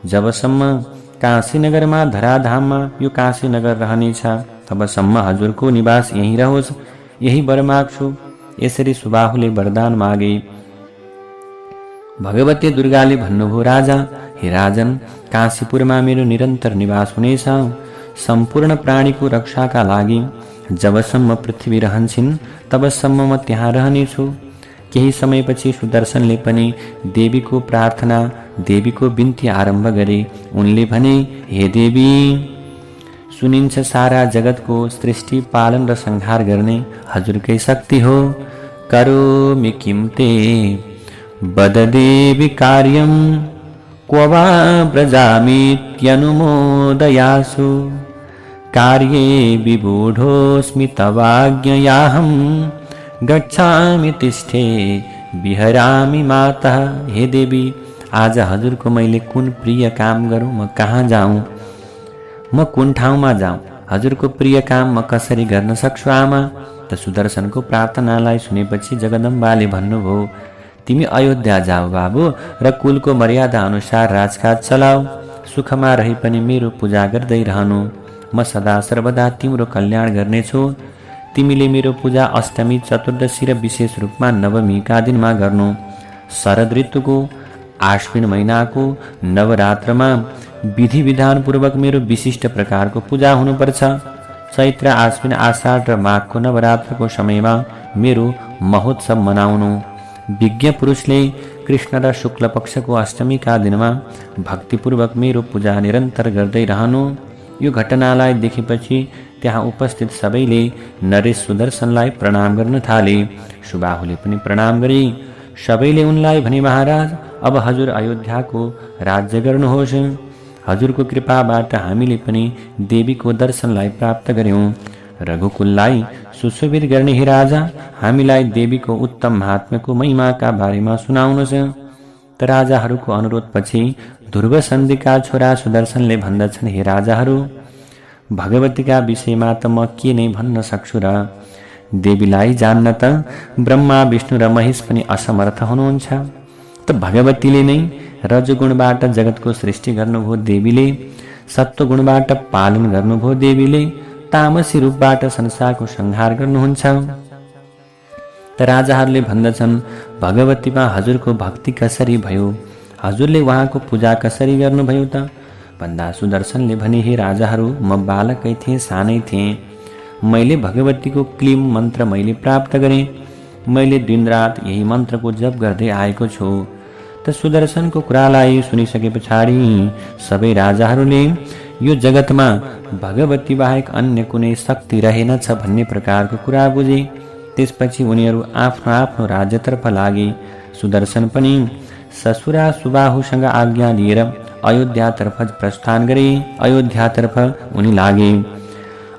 जबसम्म काशी नगरमा, धराधाममा यो काशी नगर रहनेछ, तबसम्म हजुरको निवास यहीँ रहोस्। यही वर माग्छु। यसरी सुबाहुले वरदान मागे। भगवती दुर्गाले भन्नुभयो, राजा, हे राजन, काशीपुरमा मेरो निरन्तर निवास हुनेछ। सम्पूर्ण प्राणीको रक्षाका लागि जबसम्म पृथ्वी रहन्छन् तबसम्म म त्यहाँ रहनेछु। केही समयपछि सुदर्शनले पनि देवीको प्रार्थना, देवीको बिन्ती आरम्भ गरे। उनले भने, हे देवी, सुनिन्छ सारा जगतको सृष्टि, पालन र संहार गर्ने हजुरकै शक्ति हो। करोमि किं ते वद देवी कार्यं, क्व वा व्रजामीत्यनुमोदयासु। कार्ये विबूढोऽस्मि तवाज्ञयाहं, गच्छामि तिष्ठे विहरामि मातः। हे देवी, आज हजुरको मैले कुन प्रिय काम गरौँ? म कहाँ जाऊँ? म कुन ठाउँमा जाऊँ? हजुरको प्रिय काम म कसरी गर्न सक्छु आमा? त सुदर्शनको प्रार्थनालाई सुनेपछि जगदम्बाले भन्नुभयो, तिमी अयोध्या जाऊ बाबु र कुलको मर्यादा अनुसार राजकाज चलाऊ। सुखमा रही पनि मेरो पूजा गर्दै रहनु। म सदा सर्वदा तिम्रो कल्याण गर्नेछु। तिमीले मेरो पूजा अष्टमी, चतुर्दशी र विशेष रूपमा नवमीका दिनमा गर्नु। शरद ऋतुको आश्विन महिनाको नवरात्रमा विधि विधानपूर्वक मेरो विशिष्ट प्रकारको पूजा हुनुपर्छ। चैत्र, आश्विन, आषाढ र माघको नवरात्रको समयमा मेरो महोत्सव मनाउनु। विज्ञ पुरुषले कृष्ण र शुक्ल पक्षको अष्टमीका दिनमा भक्तिपूर्वक मेरो पूजा निरन्तर गर्दै रहनु। यो घटनालाई देखेपछि त्यहाँ उपस्थित सबैले नरेश सुदर्शनलाई प्रणाम गर्न थाले। सुबाहुले पनि प्रणाम गरे। सबैले उनलाई भने, महाराज, अब हजुर अयोध्याको राज्य गर्नुहोस्। हजुरको कृपाबाट हामीले पनि देवीको दर्शनलाई प्राप्त गर्यौं। रघुकुललाई सुशोभित गर्ने हे राजा, हामीलाई देवीको उत्तम महात्म्यको महिमाका बारेमा सुनाउनुहोस्। त राजाहरूको अनुरोधपछि ध्रुव सन्धिका छोरा सुदर्शनले भन्दछन्, हे राजाहरू, भगवतीका विषयमा त म के नै भन्न सक्छु र? देवीलाई जान्न त ब्रह्मा, विष्णु र महेश पनि असमर्थ हुनुहुन्छ। त भगवतीले नै रजगुणबाट जगतको सृष्टि गर्नुभयो, देवीले सत्वगुणबाट पालन गर्नुभयो, देवीले तामसी रूपबाट संसारको संहार गर्नुहुन्छ। त राजाहरूले भन्दछन्, भगवतीमा हजुरको भक्ति कसरी भयो? हजुरले उहाँको पूजा कसरी गर्नुभयो त? भन्दा सुदर्शनले भने, हे राजाहरू, म बालकै थिएँ, सानै थिएँ। मैले भगवतीको क्लीम मन्त्र मैले प्राप्त गरेँ। मैले दिनरात यही मन्त्रको जप गर्दै आएको छु। त सुदर्शनको कुरालाई सुनिसके पछाडि सबै राजाहरूले यो जगतमा भगवती बाहेक अन्य कुनै शक्ति रहेनछ भन्ने प्रकारको कुरा बुझे। त्यसपछि उनीहरू आफ्नो आफ्नो राज्यतर्फ लागे। सुदर्शन पनि ससुरा सुबाहुसँग आज्ञा लिएर अयोध्यातर्फ प्रस्थान गरे। अयोध्यातर्फ उनी लागे।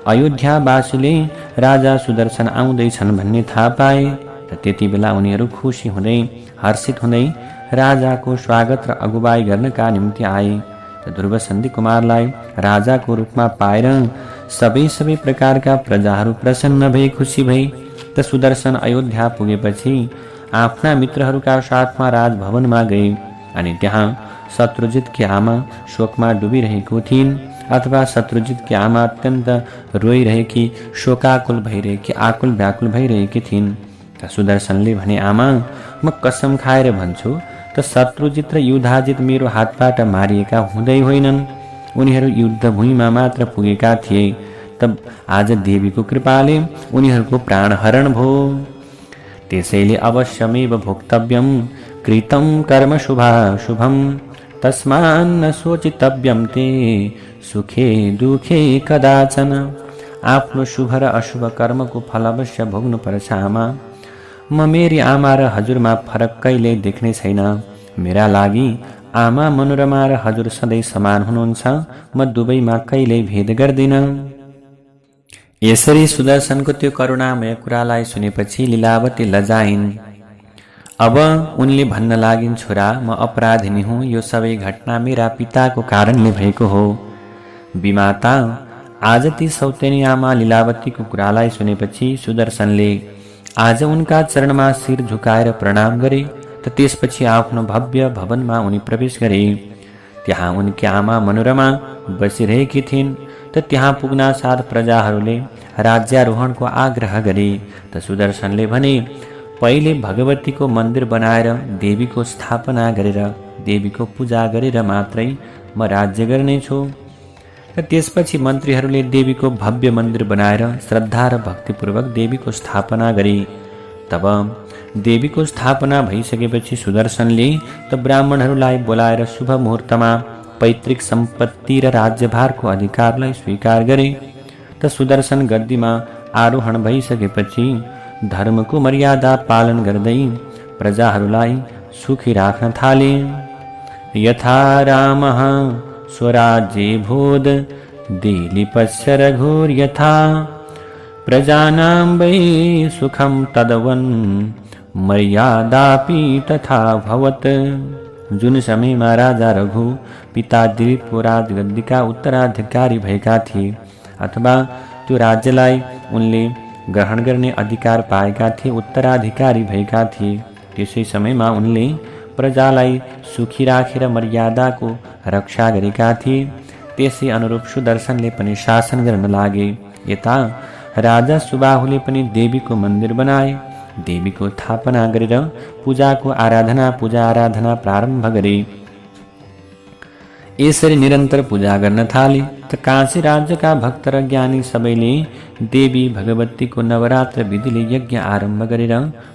अयोध्यावासीले राजा सुदर्शन आउँदैछन् भन्ने थाहा पाए। र त्यति बेला उनीहरू खुसी हुँदै हर्षित हुँदै राजाको स्वागत र अगुवाई गर्नका निम्ति आए। ध्रुव सन्धि कुमारलाई राजाको रूपमा पाएर सबै प्रकारका प्रजाहरू प्रसन्न भई खुसी भई। त सुदर्शन अयोध्या पुगेपछि आफ्ना मित्रहरूका साथमा राजभवनमा गए अनि त्यहाँ शत्रुजितकी आमा शोकमा डुबिरहेको थिइन्, अथवा शत्रुजितकी आमा अत्यन्त रोइरहेकी, शोकाकुल भइरहेकी, आकुल व्याकुल भइरहेकी थिइन्। त सुदर्शनले भने, आमा, म कसम खाएर भन्छु, त शत्रुजित र युधाजित मेरो हातबाट मारिएका हुँदै होइनन्। उनीहरू युद्धभूमिमा मात्र पुगेका थिए। त आज देवीको कृपाले उनीहरूको प्राणहरण भयो। त्यसैले अवश्यमेव भोक्तव्यम कृतं कर्म शुभाशुभम तस्मान्न सोचितव्यम ते सुखे दुखे कदाचन। आफ्नो शुभ र अशुभ कर्मको फल अवश्य भोग्नुपर्छ आमा। म मेरी आमा र हजुरमा फरक कहिल्यै देख्ने छैन। मेरा लागि आमा मनोरमा र हजुर सधैँ समान हुनुहुन्छ। म दुवैमा कहिल्यै भेद गर्दिन। यसरी सुदर्शनको त्यो करुणामय कुरालाई सुनेपछि लीलावती लजाइन्। अब उनले भन्न लागिन्, छोरा, म अपराधिनी हुँ। यो सबै घटना मेरा पिताको कारणले भएको हो। विमाता आज ती सौतेनी आमा लीलावतीको कुरालाई सुनेपछि सुदर्शनले आज उनका चरणमा शिर झुकाएर प्रणाम गरे। त त्यसपछि आफ्नो भव्य भवनमा उनी प्रवेश गरे। त्यहाँ उनकी आमा मनोरमा बसिरहेकी थिइन्। त त्यहाँ पुग्ना साथ प्रजाहरूले राज्यारोहणको आग्रह गरे। त सुदर्शनले भने, पहिले भगवतीको मन्दिर बनाएर देवीको स्थापना गरेर देवीको पूजा गरेर मात्रै म राज्य गर्नेछु। र त्यसपछि मन्त्रीहरूले देवीको भव्य मन्दिर बनाएर श्रद्धा र भक्तिपूर्वक देवीको स्थापना गरे। तब देवीको स्थापना भइसकेपछि सुदर्शनले त ब्राह्मणहरूलाई बोलाएर शुभ मुहुर्तमा पैतृक सम्पत्ति र राज्यभारको अधिकारलाई स्वीकार गरे। त सुदर्शन गद्दीमा आरोहण भइसकेपछि धर्मको मर्यादा पालन गर्दै प्रजाहरूलाई सुखी राख्न थाले। यथा रामः स्वराज्ये भूद दिलीपस्य रघुर् यथा प्रजानां वै सुखं तदवन् मर्यादापि तथा भवत्। जुन समयमा राजा रघु पिता दिलीपको राजगद्दीका उत्तराधिकारी भएका थिए, अथवा त्यो राज्यलाई उनले ग्रहण गर्ने अधिकार पाएका थिए, उत्तराधिकारी भएका थिए, त्यसै समयमा उनले प्रजालाई सुखी राखेर मर्यादाको रक्षा गरेका थिए। त्यसै अनुरूप सुदर्शनले पनि शासन गर्न लागे। यता राजा सुबाहुले पनि देवीको मन्दिर बनाए। देवीको स्थापना गरेर पूजा आराधना प्रारम्भ गरे। यसरी निरन्तर पूजा गर्न थाले त काशी राज्यका भक्त र ज्ञानी सबैले देवी भगवतीको नवरात्र विधिले यज्ञ आरम्भ गरेर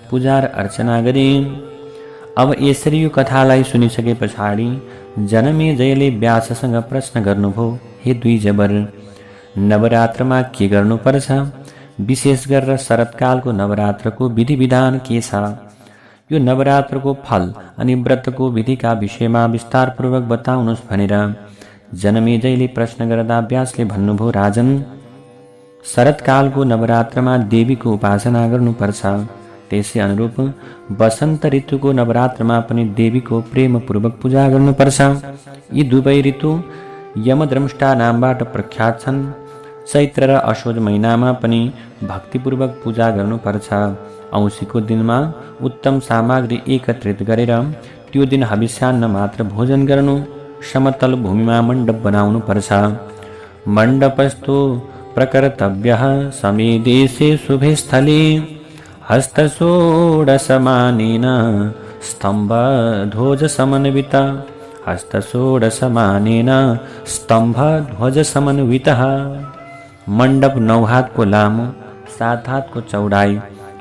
पूजा र अर्चना गरे। अब यसरी यो कथालाई सुनिसके पछाडि जनमेजयले व्याससँग प्रश्न गर्नुभयो, हे दुई जबर, नवरात्रमा के गर्नुपर्छ? विशेष गरेर शरतकालको नवरात्रको विधि विधान के छ? यो नवरात्रको फल अनि व्रतको विधिका विषयमा विस्तारपूर्वक बताउनुहोस् भनेर जनमेजयले प्रश्न गर्दा व्यासले भन्नुभयो, राजन, शरतकालको नवरात्रमा देवीको उपासना गर्नुपर्छ। त्यसै अनुरूप वसन्त ऋतुको नवरात्रमा पनि देवीको प्रेमपूर्वक पूजा गर्नुपर्छ। यी दुवै ऋतु यमद्रष्टा नामबाट प्रख्यात छन्। चैत्र र असोज महिनामा पनि भक्तिपूर्वक पूजा गर्नुपर्छ। औँसीको दिनमा उत्तम सामग्री एकत्रित गरेर त्यो दिन हविष्यान्न मात्र भोजन गर्नु। समतल भूमिमा मण्डप बनाउनु पर्छ। मण्डपस्थो प्रकर्तव्यः समे देशे शुभे स्थले हस्तषोडशमानेन स्तम्भध्वजसमन्वित स्तम्भध्वजसमन्वितः। मण्डप 9 हातको लामो, 7 हातको चौडाइ,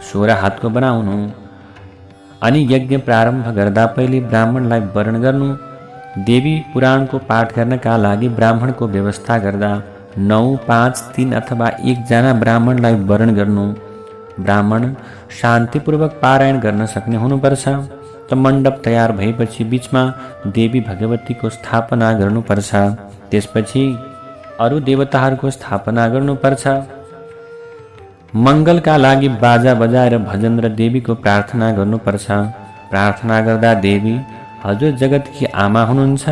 16 हातको बनाउनु। अनि यज्ञ प्रारम्भ गर्दा पहिले ब्राह्मणलाई वरण गर्नु। देवी पुराणको पाठ गर्नका लागि ब्राह्मणको व्यवस्था गर्दा 9, 5, 3 अथवा 1 जना ब्राह्मणलाई वरण गर्नु। ब्राह्मण शान्तिपूर्वक पारायण गर्न सक्ने हुनुपर्छ। त मण्डप तयार भएपछि बीचमा देवी भगवतीको स्थापना गर्नुपर्छ। त्यसपछि अरू देवताहरूको स्थापना गर्नुपर्छ। मङ्गलका लागि बाजा बजाएर भजन र देवीको प्रार्थना गर्नुपर्छ। प्रार्थना गर्दा, देवी, हजुर जगतकी आमा हुनुहुन्छ।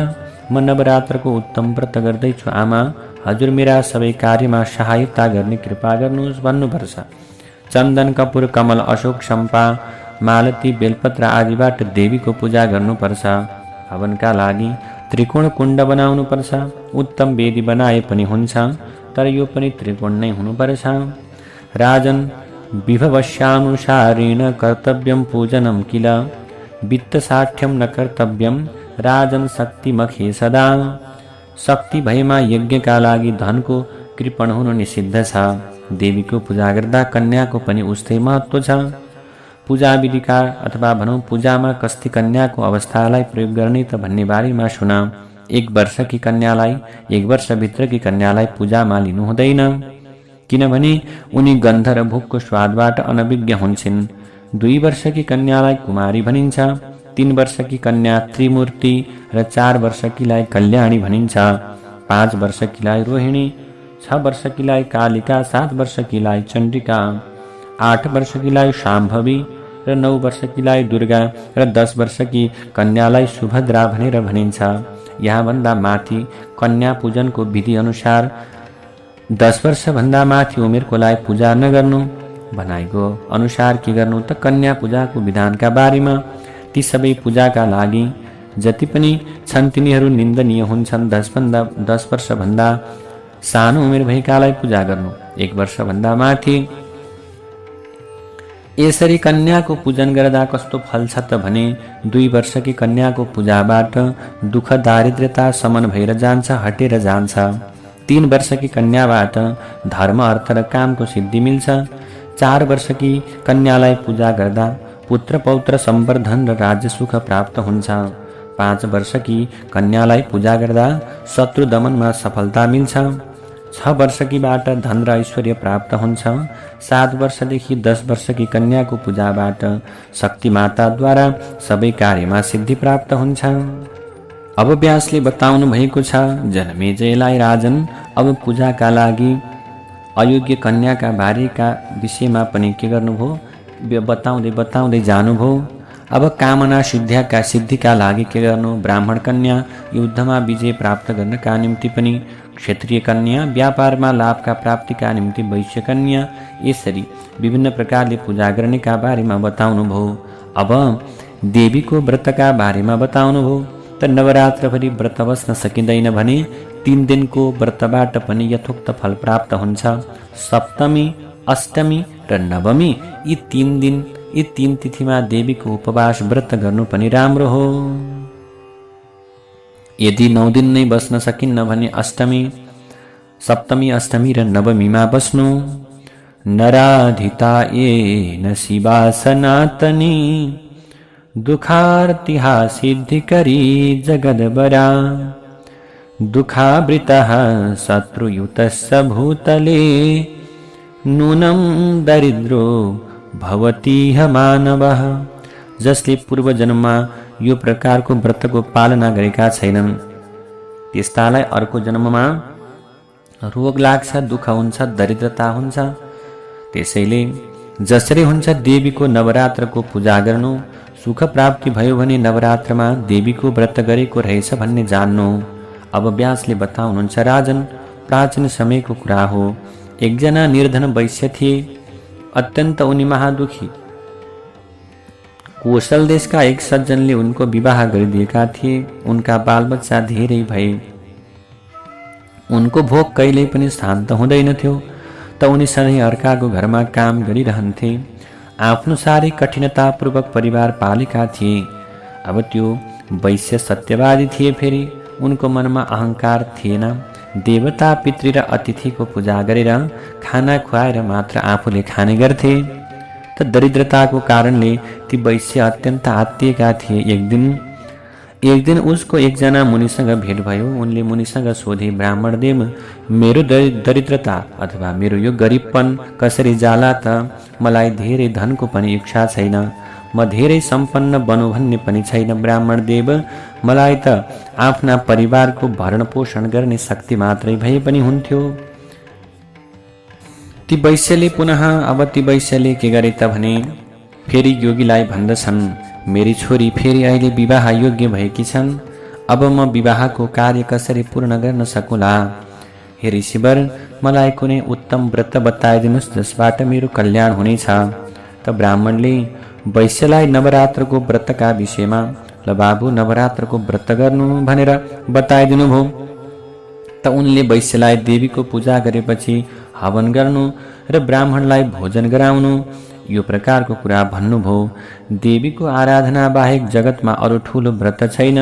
म नवरात्रको उत्तम व्रत गर्दैछु। आमा, हजुर मेरा सबै कार्यमा सहायता गर्ने कृपा गर्नुहोस् भन्नुपर्छ। चन्दन, कपुर, कमल, अशोक, चम्पा, मालती, बेलपत्र आदिबाट देवीको पूजा गर्नुपर्छ। हवनका लागि त्रिकोण कुण्ड बनाउनुपर्छ। उत्तम वेदी बनाए पनि हुन्छ, तर यो पनि त्रिकोण नै हुनुपर्छ। राजन, विभवस्यानुसारेण कर्तव्यं पूजनं किल वित्तसाठ्यं न कर्तव्यं राजन शक्तिमखे सदा। शक्ति भएमा यज्ञका लागि धनको कृपण हुनु निषिद्ध छ। देवीको पूजा गर्दा कन्याको पनि उस्तै महत्त्व छ। पूजा विधिका अथवा भनौँ पूजामा कस्ती कन्याको अवस्थालाई प्रयोग गर्ने त भन्ने बारेमा सुन। 1 वर्षकी कन्यालाई 1 वर्षभित्रकी कन्यालाई पूजामा लिनु हुँदैन, किनभने उनी गन्ध र भोगको स्वादबाट अनभिज्ञ हुन्छन्। 2 वर्षकी कन्यालाई कुमारी भनिन्छ। 3 वर्षकी कन्या त्रिमूर्ति र 4 वर्षकीलाई कल्याणी भनिन्छ। 5 वर्षकीलाई रोहिणी, 6 वर्षकीलाई कालिका, 7 वर्षकीलाई चण्डिका, 8 वर्षकीलाई शाम्भवी र 9 वर्षकीलाई दुर्गा र 10 वर्षकी कन्यालाई सुभद्रा भनेर भनिन्छ। यहाँभन्दा माथि कन्या पूजनको विधि अनुसार 10 वर्षभन्दा माथि उमेरकोलाई पूजा नगर्नु। भनाइको अनुसार के गर्नु त कन्या पूजाको विधानका बारेमा ती सबै पूजाका लागि जति पनि छन् तिनीहरू निन्दनीय हुन्छन्। 10 वर्षभन्दा सानो उमेर भएकालाई पूजा गर्नु, 1 वर्षभन्दा माथि। यसरी कन्याको पूजन गर्दा कस्तो फल छ त भने 2 वर्षकी कन्याको पूजाबाट दुःख दारिद्र्यता समन भएर जान्छ, हटेर जान्छ। 3 वर्षकी कन्याबाट धर्म, अर्थ र कामको सिद्धि मिल्छ। 4 वर्षकी कन्यालाई पूजा गर्दा पुत्र पौत्र सम्वर्धन र राज्य सुख प्राप्त हुन्छ। 5 वर्षकी कन्यालाई पूजा गर्दा शत्रु दमनमा सफलता मिल्छ। 6 वर्षकीबाट धन र ऐश्वर्य प्राप्त हुन्छ। 7 वर्षदेखि 10 वर्षकी कन्याको पूजाबाट शक्ति माताद्वारा सबै कार्यमा सिद्धि प्राप्त हुन्छ। अब व्यासले बताउनु भएको छ, जनमेजयलाई, राजन, अब पूजाका लागि अयोग्य कन्याका बारेका विषयमा पनि के गर्नुभयो, बताउँदै जानुभयो। अब कामना सिद्धिका लागि के गर्नु? ब्राह्मण कन्या युद्धमा विजय प्राप्त गर्नका निम्ति पनि क्षेत्रीय कन्या, व्यापारमा लाभका प्राप्तिका निम्ति वैश्य कन्या, यसरी विभिन्न प्रकारले पूजा गर्नेका बारेमा बताउनुभयो। अब देवीको व्रतका बारेमा बताउनुभयो। त नवरात्रभरि व्रत बस्न सकिँदैन भने 3 दिनको व्रतबाट पनि यथोक्त फल प्राप्त हुन्छ। सप्तमी, अष्टमी र नवमी यी 3 दिन यी 3 तिथिमा देवीको उपवास व्रत गर्नु पनि राम्रो हो। यदि 9 दिन नै बस्न सकिन्न भने अष्टमी, सप्तमी, अष्टमी र नवमीमा बस्नु। नराधिता येन शिवा सनातनी दुखार्तिहा सिद्धिकरी जगदबरा दुखावृतः शत्रुयुतस्य भूतले नूनं दरिद्रो भवतीह मानवः। जसले पूर्व जन्ममा यो प्रकारको व्रतको पालना गरेका छैनन् त्यस्तालाई अर्को जन्ममा रोग लाग्छ, दुःख हुन्छ, दरिद्रता हुन्छ। त्यसैले जसरी हुन्छ देवीको नवरात्रको पूजा गर्नु। सुख प्राप्ति भयो भने नवरात्रमा देवीको व्रत गरेको रहेछ भन्ने जान्नु। अब व्यासले बताउनुहुन्छ, राजन, प्राचीन समयको कुरा हो। एकजना निर्धन वैश्य थिए। अत्यन्त उनी महादुखी। कोशल देशका एक सज्जनले उनको विवाह गरिदिएका थिए। उनका बालबच्चा धेरै भए। उनको भोक कहिल्यै पनि शान्त हुँदैनथ्यो। त उनी सधैँ अर्काको घरमा काम गरिरहन्थे। आफ्नो साह्रै कठिनतापूर्वक परिवार पालेका थिए। अब त्यो वैश्य सत्यवादी थिए। फेरि उनको मनमा अहंकार थिएन। देवता, पितृ र अतिथिको पूजा गरेर खाना खुवाएर मात्र आफूले खाने गर्थे। त दरिद्रताको कारणले ती वैश्य अत्यन्त आत्तिएका थिए। एक दिन उसको एकजना मुनिसँग भेट भयो। उनले मुनिसँग सोधे, ब्राह्मणदेव, मेरो दरिद्रता अथवा मेरो यो गरिबपन कसरी जाला त? मलाई धेरै धनको पनि इच्छा छैन। म धेरै सम्पन्न बनु भन्ने पनि छैन। ब्राह्मणदेव, मलाई त आफ्ना परिवारको भरण पोषण गर्ने शक्ति मात्रै भए पनि हुन्थ्यो। ती वैश्यले के गरे त भने फेरि योगीलाई भन्दछन्, मेरी छोरी फेरि अहिले विवाह योग्य भएकी छन्। अब म विवाहको कार्य कसरी पूर्ण गर्न सकुला? हे ऋषिवर, मलाई कुनै उत्तम व्रत बताइदिनुहोस् जसबाट मेरो कल्याण हुनेछ। त ब्राह्मणले वैश्यलाई नवरात्रको व्रतका विषयमा, ल बाबु, नवरात्रको व्रत गर्नु भनेर बताइदिनु भयो। त उनले वैश्यलाई देवीको पूजा गरेपछि हवन गर्नु र ब्राह्मणलाई भोजन गराउनु, यो प्रकारको कुरा भन्नुभयो। देवीको आराधना बाहेक जगतमा अरू ठूलो व्रत छैन।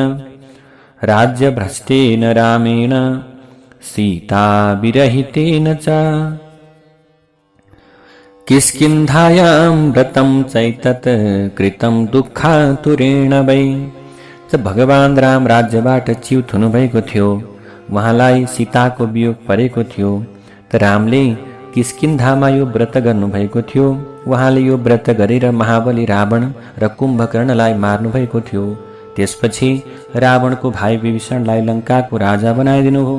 राज्य भ्रष्टेन रामेण सीता विरहितेन च किष्किन्धायां व्रतं चैतत् कृतं दुःखातुरेण वै। जब भगवान राम राज्यबाट च्युत हुनुभएको थियो, उहाँलाई सीताको वियोग परेको थियो। त रामले किष्किन्धामा यो व्रत गर्नुभएको थियो। उहाँले यो व्रत गरेर महाबली रावण र कुम्भकर्णलाई मार्नुभएको थियो। त्यसपछि रावणको भाइ विभीषणलाई लङ्काको राजा बनाइदिनु हो।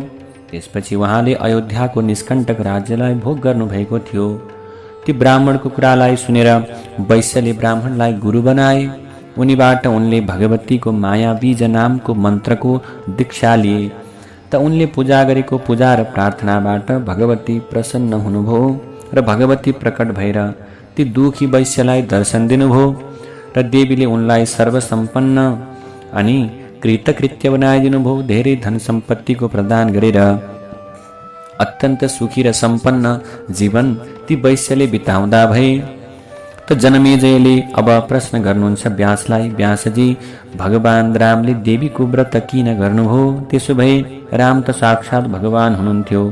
त्यसपछि उहाँले अयोध्याको निष्कण्टक राज्यलाई भोग गर्नुभएको थियो। ती ब्राह्मणको कुरालाई सुनेर वैश्यले ब्राह्मणलाई गुरु बनाए। उनीबाट उनले भगवतीको माया बीज नामको मन्त्रको दीक्षा लिए। त उनले पूजा गरेको पूजा र प्रार्थनाबाट भगवती प्रसन्न हुनुभयो र भगवती प्रकट भएर ती दुखी वैश्यलाई दर्शन दिनुभयो र देवीले उनलाई सर्वसम्पन्न अनि कृतकृत्य बनाइदिनुभयो। धेरै धन सम्पत्तिको प्रदान गरेर अत्यन्त सुखी र सम्पन्न जीवन ती वैश्यले बिताउँदा भए। त जनमेजयले अब प्रश्न गर्नुहुन्छ व्यासलाई, व्यासजी, भगवान रामले देवीको व्रत किन गर्नुभयो? त्यसो भए राम त साक्षात् भगवान हुनुहुन्थ्यो।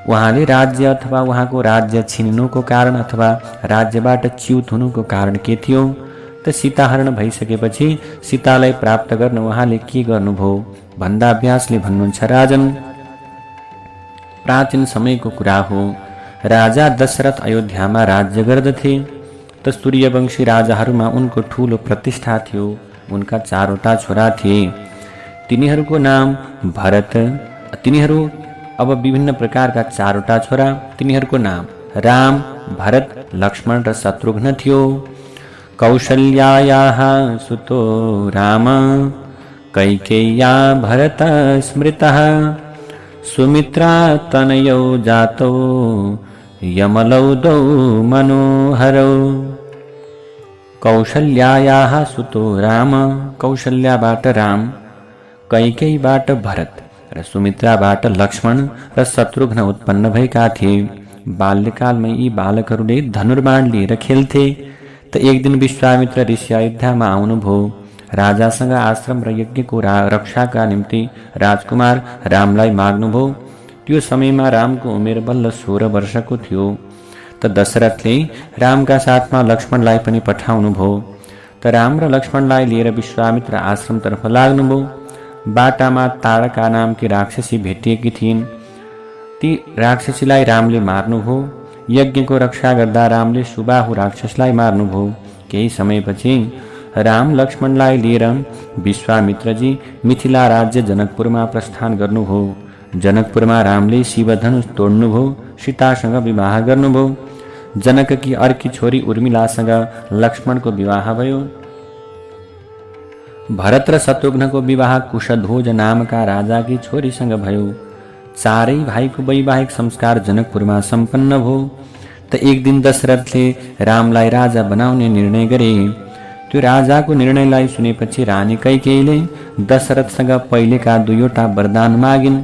उहाँले राज्य अथवा उहाँको राज्य छिन्नुको कारण अथवा राज्यबाट च्युत हुनुको कारण के थियो? त सीताहरण भइसकेपछि सीतालाई प्राप्त गर्न उहाँले के गर्नुभयो भन्दा व्यासले भन्नुहुन्छ, राजन, प्राचीन समयको कुरा हो। राजा दशरथ अयोध्यामा राज्य गर्दथे। त सूर्यवंशी राजाहरूमा उनको ठूलो प्रतिष्ठा थियो। उनका 4वटा छोरा थिए। तिनीहरूको नाम भरत। तिनीहरू अब विभिन्न प्रकारका 4वटा छोरा, तिनीहरूको नाम राम, भरत, लक्ष्मण र शत्रुघ्न थियो। कौशल्यायाः सुतो राम कैकेय्या भरत स्मृतः सुमित्रा तनयौ जातौ यमलौ दौ मनोहरौ। कौशल्यायाः सुतो राम, कौशल्याबाट राम, कैकेयीबाट भरत र सुमित्राबाट लक्ष्मण र शत्रुघ्न उत्पन्न भएका थिए। बाल्यकालमै यी बालकहरूले धनुर्बाण लिएर खेल्थे। त एक दिन विश्वामित्र ऋषि अयोध्यामा आउनुभयो। राजासँग आश्रम र यज्ञको रक्षाका निम्ति राजकुमार रामलाई माग्नुभयो। त्यो समयमा रामको उमेर बल्ल 16 वर्षको थियो। त दशरथले रामका साथमा लक्ष्मणलाई पनि पठाउनुभयो। त राम र लक्ष्मणलाई लिएर विश्वामित्र आश्रमतर्फ लाग्नुभयो। बाटामा तारका नामकी राक्षसी भेटिएकी थिइन्। ती राक्षसीलाई रामले मार्नुभयो। यज्ञको रक्षा गर्दा रामले सुबाहु राक्षसलाई मार्नुभयो। केही समयपछि राम लक्ष्मणलाई लिएर विश्वामित्रजी मिथिला राज्य जनकपुरमा प्रस्थान गर्नुभयो। जनकपुरमा रामले शिवधनुष तोड्नुभयो, सीतासँग विवाह गर्नुभयो। जनककी अर्की छोरी उर्मिलासँग लक्ष्मणको विवाह भयो। भरत र शत्रुघ्नको विवाह कुशध्वज नामका राजाकी छोरीसँग भयो। चारै भाइको वैवाहिक संस्कार जनकपुरमा सम्पन्न भयो। त एक दिन दशरथले रामलाई राजा बनाउने निर्णय गरे। त्यो राजाको निर्णयलाई सुनेपछि रानी कैकेयीले दशरथसँग पहिलेका 2वटा वरदान मागिन्।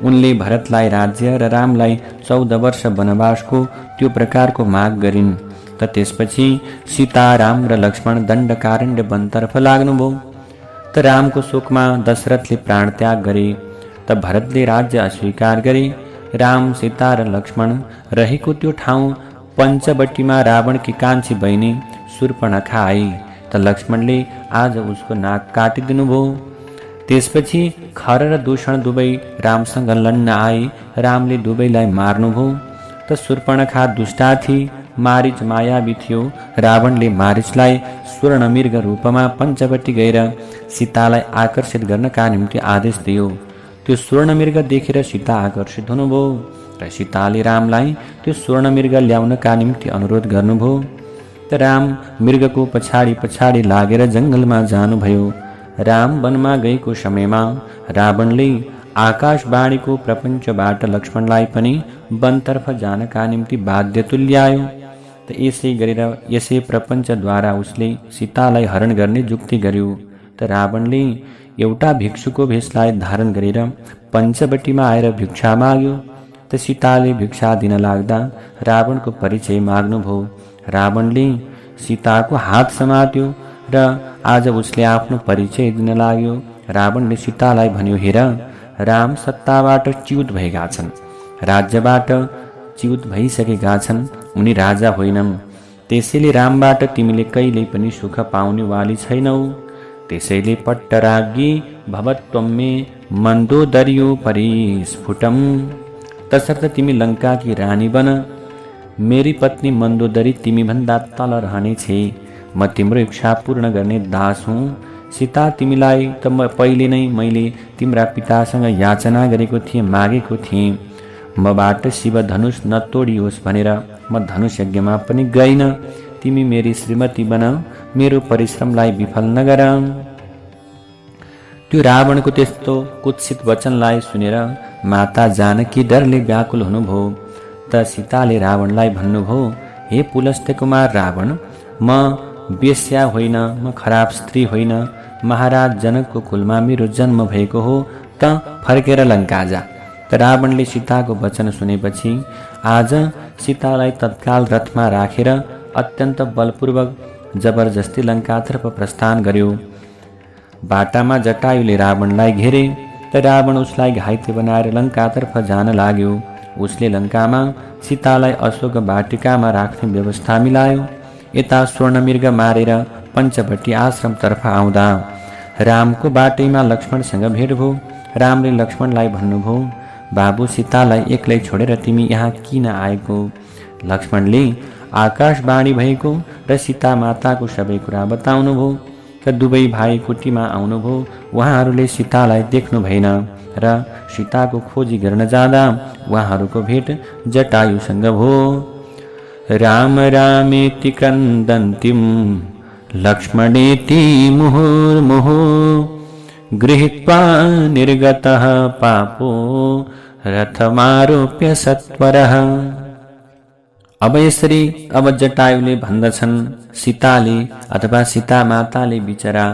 उनले भरतलाई राज्य र रामलाई 14 वर्ष वनवासको त्यो प्रकारको माग गरिन्। त त्यसपछि सीता, राम र लक्ष्मण दण्डकारण्य वनतर्फ लाग्नुभयो। त रामको शोकमा दशरथले प्राणत्याग गरे। त भरतले राज्य अस्वीकार गरे। राम, सीता र लक्ष्मण रहेको त्यो ठाउँ पञ्चवटीमा रावणकी कान्छी बहिनी शूर्पणखा आई। त लक्ष्मणले आज उसको नाक काटिदिनुभयो। त्यसपछि खर र दूषण दुवै रामसँग लड्न आए। रामले दुवैलाई मार्नुभयो। त शूर्पणखा दुष्टा थिई, मारिच मायावी थियो। रावणले मारिचलाई स्वर्णमृग रूपमा पञ्चवटी गएर सीतालाई आकर्षित गर्नका निम्ति आदेश दियो। त्यो स्वर्णमृग देखेर सीता आकर्षित हुनुभयो र सीताले रामलाई त्यो स्वर्णमृग ल्याउनका निम्ति अनुरोध गर्नुभयो। त राम मृगको पछाडि पछाडि लागेर जङ्गलमा जानुभयो। राम वनमा गएको समयमा रावणले आकाशवाणीको प्रपञ्चबाट लक्ष्मणलाई पनि वनतर्फ जानका निम्ति बाध्य तुल्यायो। त यसै गरेर यसै प्रपञ्चद्वारा उसले सीतालाई हरण गर्ने जुक्ति गर्यो। त रावणले एउटा भिक्षुको भेषलाई धारण गरेर पञ्चवटीमा आएर भिक्षा माग्यो। त सीताले भिक्षा दिन लाग्दा रावणको परिचय माग्नुभयो। रावणले सीताको हात समात्यो र आज उसले आफ्नो परिचय दिन लाग्यो। रावणले सीतालाई भन्यो, हेर, राम सत्ताबाट च्युत भएका छन्, राज्यबाट च्युत भइसकेका छन्, उनी राजा होइनन्। त्यसैले रामबाट तिमीले कहिल्यै पनि सुख पाउने वाली छैनौ। त्यसैले पट्टरागी भवत्वमे मन्दोदर्यो परिस्फुटम। तसर्थ तिमी लङ्काकी रानी बन। मेरी पत्नी मन्दोदरी तिमीभन्दा तल रहने छे। म तिम्रो इच्छा पूर्ण गर्ने दास हुँ। सीता, तिमीलाई त पहिले नै मैले तिम्रा पितासँग याचना गरेको थिएँ, मागेको थिएँ, मबाट शिवधनुष नतोडियोस् भनेर। म धनुष यज्ञमा पनि गइन। तिमी मेरी श्रीमती बन, मेरो परिश्रमलाई विफल नगर। त्यो रावणको त्यस्तो कुत्सित वचनलाई सुनेर माता जानकी डरले व्याकुल हुनुभयो। त सीताले रावणलाई भन्नुभयो, हे पुलस्त्य कुमार रावण, म वेश्या होइन, म खराब स्त्री होइन। महाराज जनकको कुलमा मेरो जन्म भएको हो। त फर्केर लङ्का जा। त रावणले सीताको वचन सुनेपछि आज सीतालाई तत्काल रथमा राखेर अत्यन्त बलपूर्वक जबरजस्ती लङ्कातर्फ प्रस्थान गर्यो। बाटामा जटायुले रावणलाई घेरे। त रावण उसलाई घाइते बनाएर लङ्कातर्फ जान लाग्यो। उसले लङ्कामा सीतालाई अशोक वाटिकामा राख्ने व्यवस्था मिलायो। यता स्वर्णमृग मारेर पञ्चवटी आश्रमतर्फ आउँदा रामको बाटैमा लक्ष्मणसँग भेट भयो। रामले लक्ष्मणलाई भन्नुभयो, बाबु सीतालाई एक्लै छोडेर तिमी यहाँ किन आएको? लक्ष्मणले आकाशवाणी भएको र सीता माताको सबै कुरा बताउनुभयो। त दुवै भाइ कुटीमा आउनुभयो। उहाँहरूले सीतालाई देख्नु भएन र सीताको खोजी गर्न जाँदा उहाँहरूको भेट जटायुसँग भयो। राम रामेति क्रन्दन्तीं लक्ष्मणेति मुहुर्मुहुः गृहीत्वा निर्गतः पापो रथमारोप्य सत्वरः। अब यसरी जटायुले भन्दछन्, सीताले अथवा सीता माताले बिचरा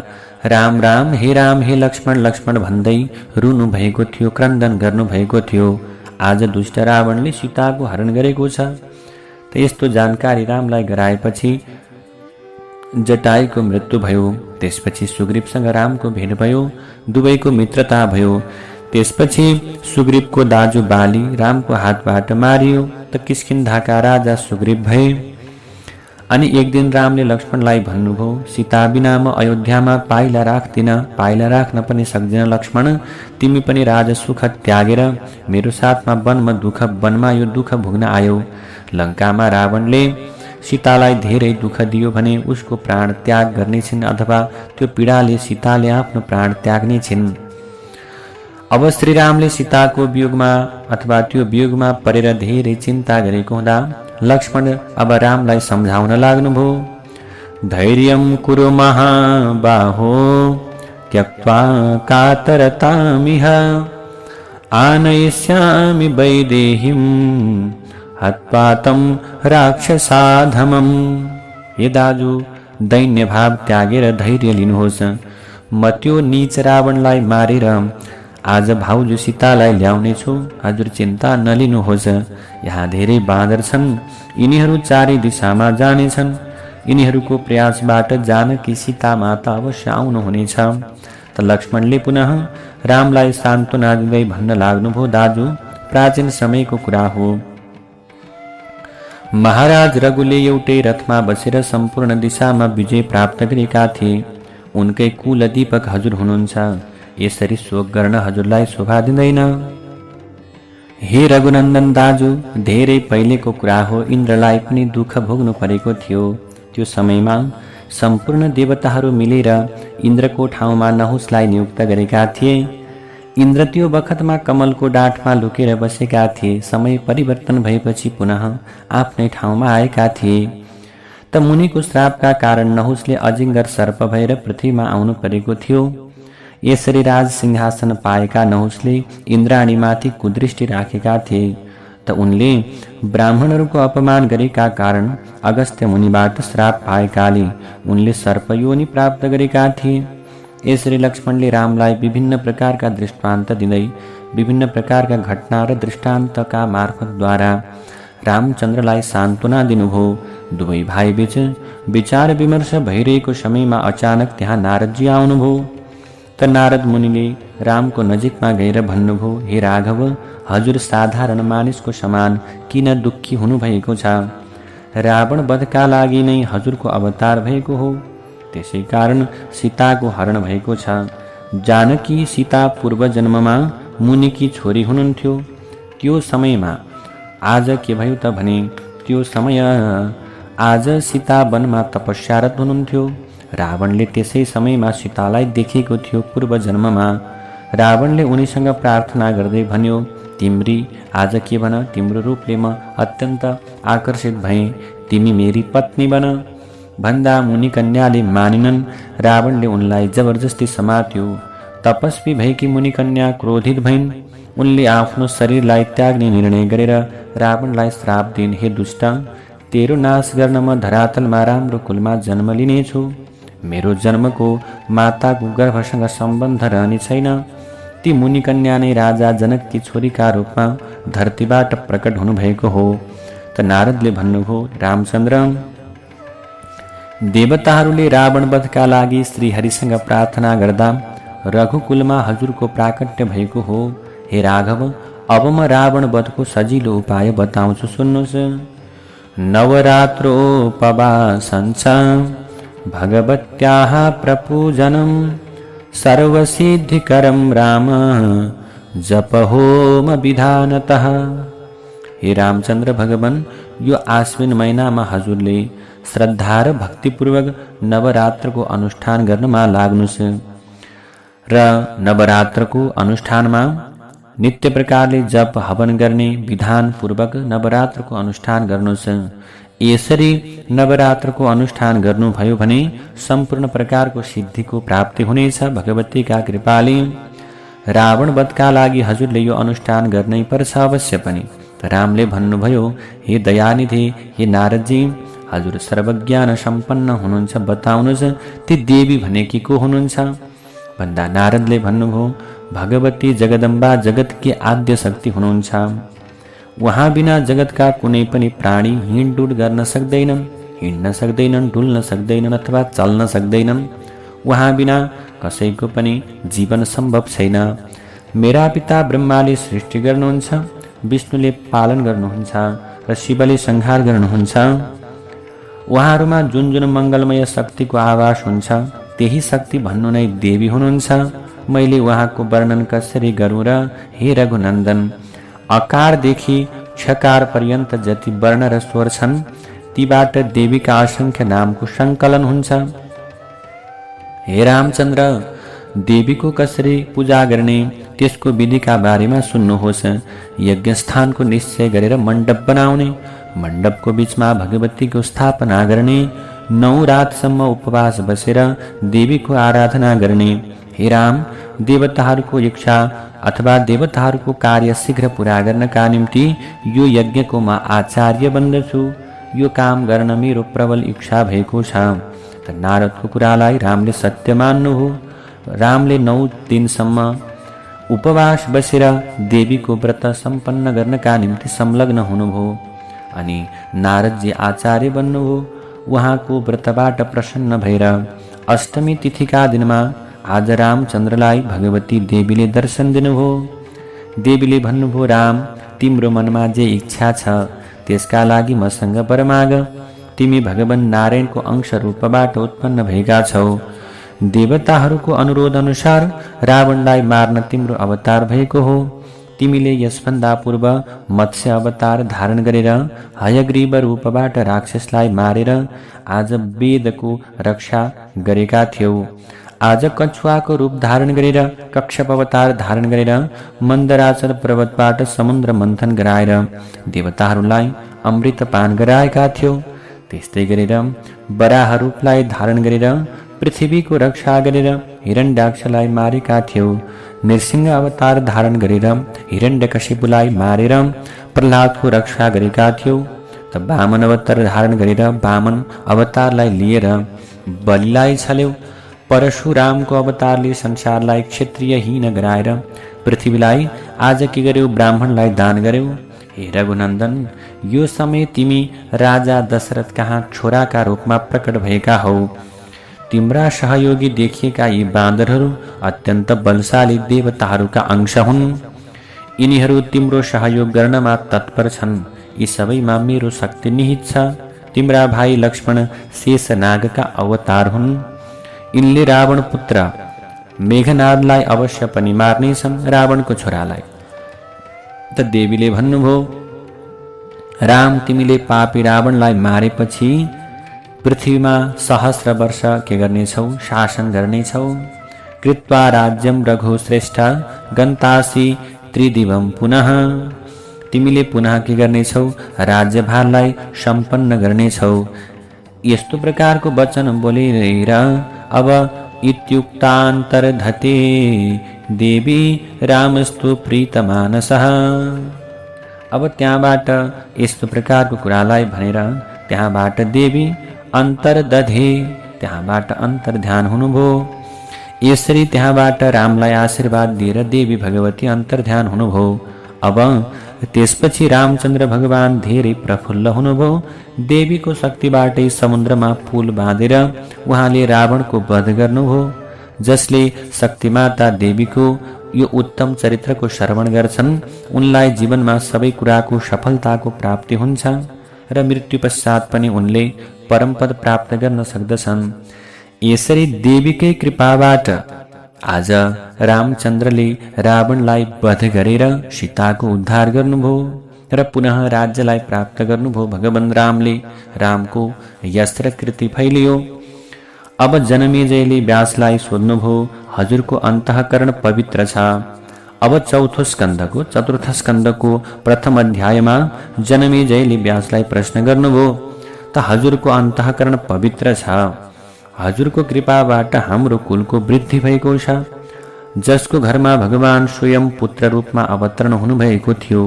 राम राम हे लक्ष्मण लक्ष्मण भन्दै रुनु भएको थियो, क्रन्दन गर्नु भएको थियो। आज दुष्ट रावणले सीताको हरण गरेको छ। त यस्तो जानकारी रामलाई गराएपछि जटायुको मृत्यु भयो। त्यसपछि सुग्रीवसँग रामको भेट भयो। दुवैको मित्रता भयो। त्यसपछि सुग्रीवको दाजु बाली रामको हातबाट मारियो त किष्किन्धाका राजा सुग्रीव भए। अनि एक दिन रामले लक्ष्मणलाई भन्नुभयो, सीता बिना म अयोध्यामा पाइला राख्दिन, पाइला राख्न पनि सक्दिन। लक्ष्मण, तिमी पनि राजसुख त्यागेर मेरो साथमा वनमा यो दुःख भोग्न आयो। लङ्कामा रावणले सीतालाई धेरै दुःख दियो भने उसको प्राण त्याग गर्ने छिन्, अथवा त्यो पीडाले सीताले आफ्नो प्राण त्याग्ने छिन्। अब श्रीरामले सीताको वियोगमा अथवा त्यो वियोगमा परेर धेरै चिन्ता गरेको हुँदा लक्ष्मण अब रामलाई सम्झाउन लाग्नुभयो। धैर्यं कुरु महाबाहो त्यक्त्वा कातरतामिह आनयिष्यामि वैदेहीं हत्वा तं राक्षसाधमम्। हे दाजु, दैन्य भाव त्यागेर धैर्य लिनुहोस्। म त्यो नीच रावणलाई मारेर आज भाउजू सीतालाई ल्याउने छु। हजुर चिन्ता नलिनुहोस्। यहाँ धेरै बाँदर छन्, यिनीहरू चारै दिशामा जानेछन्। यिनीहरूको प्रयासबाट जानकी सीता माता अवश्य आउनुहुनेछ। त लक्ष्मणले पुनः रामलाई सान्त्वना दिँदै भन्न लाग्नुभयो, दाजु, प्राचीन समयको कुरा हो। महाराज रघुले एउटै रथमा बसेर सम्पूर्ण दिशामा विजय प्राप्त गरेका थिए। उनकै कुल दीपक हजुर हुनुहुन्छ। यसरी शोक गर्न हजुरलाई शोभा दिँदैन। हे रघुनन्दन दाजु, धेरै पहिलेको कुरा हो। इन्द्रलाई पनि दुःख भोग्नु परेको थियो। त्यो समयमा सम्पूर्ण देवताहरू मिलेर इन्द्रको ठाउँमा नहुसलाई नियुक्त गरेका थिए। इन्द्र त्यो बखतमा कमलको डाँठमा लुकेर बसेका थिए। समय परिवर्तन भएपछि पुनः आफ्नै ठाउँमा आएका थिए। त मुनिको श्रापका कारण नहुसले अजिङ्गर सर्प भएर पृथ्वीमा आउनु परेको थियो। यसरी राज सिंहासन पाएका नहुसले इन्द्राणीमाथि कुदृष्टि राखेका थिए। त उनले ब्राह्मणहरूको अपमान गरेका कारण अगस्त्य मुनिबाट श्राप पाएकाले उनले सर्पयोनि प्राप्त गरेका थिए। यसरी लक्ष्मणले रामलाई विभिन्न प्रकारका दृष्टान्त दिँदै विभिन्न प्रकारका घटना र दृष्टान्तका मार्फतद्वारा रामचन्द्रलाई सान्त्वना दिनुभयो। दुवै भाइबीच विचार विमर्श भइरहेको समयमा अचानक त्यहाँ नारदजी आउनुभयो। त नारद मुनिले रामको नजिकमा गएर भन्नुभयो, हे राघव, हजुर साधारण मानिसको समान किन दुःखी हुनुभएको छ? रावण वधका लागि नै हजुरको अवतार भएको हो। त्यसै कारण सीताको हरण भएको छ। जानकी सीता पूर्व जन्ममा मुनिकी छोरी हुनुहुन्थ्यो। त्यो समयमा आज के भयो त भने त्यो समय आज सीता वनमा तपस्यारत हुनुहुन्थ्यो। रावणले त्यसै समयमा सीतालाई देखेको थियो। पूर्व जन्ममा रावणले उनीसँग प्रार्थना गर्दै भन्यो, तिम्री आज के भन, तिम्रो रूपले म अत्यन्त आकर्षित भएँ, तिमी मेरी पत्नी बन। भन्दा मुनि कन्याले मानिनन्। रावणले उनलाई जबरजस्ती समात्यो। तपस्वी भएकी मुनि कन्या क्रोधित भइन्। उनले आफ्नो शरीरलाई त्याग्ने निर्णय गरेर रावणलाई श्राप दिइन्, हे दुष्ट, तेरो नाश गर्न म धरातलमा राम्रो कुलमा जन्म लिनेछु। मेरो जन्मको माताको गर्भसँग सम्बन्ध रहने छैन। ती मुनिकन्या नै राजा जनककी छोरीका रूपमा धरतीबाट प्रकट हुनुभएको हो। त नारदले भन्नुभयो, रामचन्द्र, देवताहरूले रावण वधका लागि श्रीहरिसँग प्रार्थना गर्दा रघुकुलमा हजुरको प्राकट्य भएको हो। हे राघव, अब म रावण वधको सजिलो उपाय बताउँछु, सुन्नुहोस्। नवरात्रोपवासञ्च भगवत्याः प्रपूजनं सर्वसिद्धिकरं राम जपहोम विधानतः। हे रामचन्द्र भगवान, यो आश्विन महिनामा हजुरले श्रद्धा र भक्तिपूर्वक नवरात्रको अनुष्ठान गर्नमा लाग्नुहोस्। र नवरात्रको अनुष्ठानमा नित्य प्रकारले जप हवन गर्ने विधानपूर्वक नवरात्रको अनुष्ठान गर्नुहोस्। यसरी नवरात्रको अनुष्ठान गर्नुभयो भने सम्पूर्ण प्रकारको सिद्धिको प्राप्ति हुनेछ भगवतीका कृपाले। रावण वधका लागि हजुरले यो अनुष्ठान गर्नै पर्छ अवश्य पनि। रामले भन्नुभयो, हे दयानिधि, हे नारदजी, हजुर सर्वज्ञान सम्पन्न हुनुहुन्छ, बताउनुहोस् ती देवी भनेकी को हुनुहुन्छ? भन्दा नारदले भन्नुभयो, भगवती जगदम्बा जगतकी आद्य शक्ति हुनुहुन्छ। उहाँ बिना जगतका कुनै पनि प्राणी हिँडडुल गर्न सक्दैनन्। हिँड्न सक्दैनन्, डुल्न सक्दैनन् अथवा चल्न सक्दैनन्। उहाँ बिना कसैको पनि जीवन सम्भव छैन। मेरा पिता ब्रह्माले सृष्टि गर्नुहुन्छ, विष्णुले पालन गर्नुहुन्छ र शिवले संहार गर्नुहुन्छ। उहाँहरूमा जुन जुन मङ्गलमय शक्तिको आभास हुन्छ त्यही शक्ति भन्नु नै देवी हुनुहुन्छ। मैले उहाँको वर्णन कसरी गरौँ र हे रघुनन्दन। अकारदेखि छकार पर्यन्त जति वर्ण र स्वर छन् तीबाट देवीका असंख्य नामको सङ्कलन हुन्छ। हे रामचन्द्र, देवीको कसरी पूजा गर्ने त्यसको विधिका बारेमा सुन्नुहोस्। यज्ञ स्थानको निश्चय गरेर मण्डप बनाउने, मण्डपको बीचमा भगवतीको स्थापना गर्ने, 9 रातसम्म उपवास बसेर देवीको आराधना गर्ने। हे राम, देवताहरूको इच्छा अथवा देवताहरूको कार्य शीघ्र पूरा गर्नका निम्ति यो यज्ञको म आचार्य बन्दछु। यो काम गर्न मेरो प्रबल इच्छा भएको छ। त नारदको कुरालाई रामले सत्य मान्नु हो। रामले 9 दिनसम्म उपवास बसेर देवीको व्रत सम्पन्न गर्नका निम्ति संलग्न हुनुभयो अनि नारदजी आचार्य बन्नुभयो। उहाँको व्रतबाट प्रसन्न भएर अष्टमी तिथिका दिनमा आज रामचन्द्रलाई भगवती देवीले दर्शन दिनुभयो। देवीले भन्नुभयो, राम, तिम्रो मनमा जे इच्छा छ त्यसका लागि मसँग वर माग। तिमी भगवान नारायणको अंश रूपबाट उत्पन्न भएका छौ। देवताहरूको अनुरोध अनुसार रावणलाई मार्न तिम्रो अवतार भएको हो। तिमीले यसभन्दा पूर्व मत्स्य अवतार धारण गरेर हयग्रीव रूपबाट राक्षसलाई मारेर आज वेदको रक्षा गरेका थियौ। आज कछुवाको रूप धारण गरेर कक्षप अवतार धारण गरेर मन्दराचल पर्वतबाट समुद्र मन्थन गराएर देवताहरूलाई अमृत पान गराएका थियौ। त्यस्तै गरेर वराह रूपलाई धारण गरेर पृथ्वीको रक्षा गरेर हिरण्डाक्षलाई मारेका थियौ। नृसिंह अवतार धारण गरेर हिरण्यकशिपुलाई मारेर प्रह्लादको रक्षा गरेका थियौ। त वामन अवतार धारण गरेर वामन अवतारलाई लिएर बलिलाई छल्यौ। परशुरामको अवतारले संसारलाई क्षत्रियहीन गराएर पृथ्वीलाई आज के गर्यौ? ब्राह्मणलाई दान गर्यौ। हे रघुनन्दन, यो समय तिमी राजा दशरथ कहाँ छोराका रूपमा प्रकट भएका हौ। तिम्रा सहयोगी देखिएका यी बाँदरहरू अत्यन्त बलशाली देवताहरूका अंश हुन्। यिनीहरू तिम्रो सहयोग गर्नमा तत्पर छन्। यी सबैमा मेरो शक्ति निहित छ। तिम्रा भाइ लक्ष्मण शेषनागका अवतार हुन्। यिनले रावण पुत्र मेघनादलाई अवश्य पनि मार्नेछन्, रावणको छोरालाई। त देवीले भन्नुभयो, राम, तिमीले पापी रावणलाई मारेपछि पृथ्वीमा सहस्र वर्ष के गर्नेछौ? शासन गर्नेछौ। कृत्वा राज्यम रघुश्रेष्ठ गन्तासी त्रिदिवम पुनः। तिमीले पुनः के गर्नेछौ? राज्यभारलाई सम्पन्न गर्नेछौ। यस्तो प्रकारको वचन बोलेर अब इत्युक्तान्तर्धते देवी रामस्तु प्रीतमानसः। अब त्यहाँबाट यस्तो प्रकारको कुरालाई भनेर त्यहाँबाट देवी अन्तर्दधे, त्यहाँबाट अन्तर्ध्यान हुनुभयो। यसरी त्यहाँबाट रामलाई आशीर्वाद दिएर देवी भगवती अन्तर्ध्यान हुनुभयो। अब त्यसपछि रामचन्द्र भगवान धेरै प्रफुल्ल हुनुभयो। देवीको शक्तिबाटै समुद्रमा पुल बाँधेर उहाँले रावणको वध गर्नुभयो। जसले शक्तिमाता देवीको यो उत्तम चरित्रको श्रवण गर्छन् उनलाई जीवनमा सबै कुराको सफलताको प्राप्ति हुन्छ र मृत्यु पश्चात पनि उनले परमपद प्राप्त गर्न सक्दछन्। यसरी देवीकै कृपाबाट आज रामचन्द्रले रावणलाई वध गरेर सीताको उद्धार गर्नुभयो र पुनः राज्यलाई प्राप्त गर्नुभयो। भगवान रामले रामको यश र कृति फैलियो। अब जनमेजयले व्यासलाई सोध्नुभयो, हजुरको अन्तःकरण पवित्र छ। अब चतुर्थ स्कन्धको प्रथम अध्यायमा जनमेजयले व्यासलाई प्रश्न गर्नुभयो, त हजुरको अन्तःकरण पवित्र छ। हजुरको कृपाबाट हाम्रो कुलको वृद्धि भएको छ। जसको घरमा भगवान स्वयं पुत्र रूपमा अवतरण हुनुभएको थियो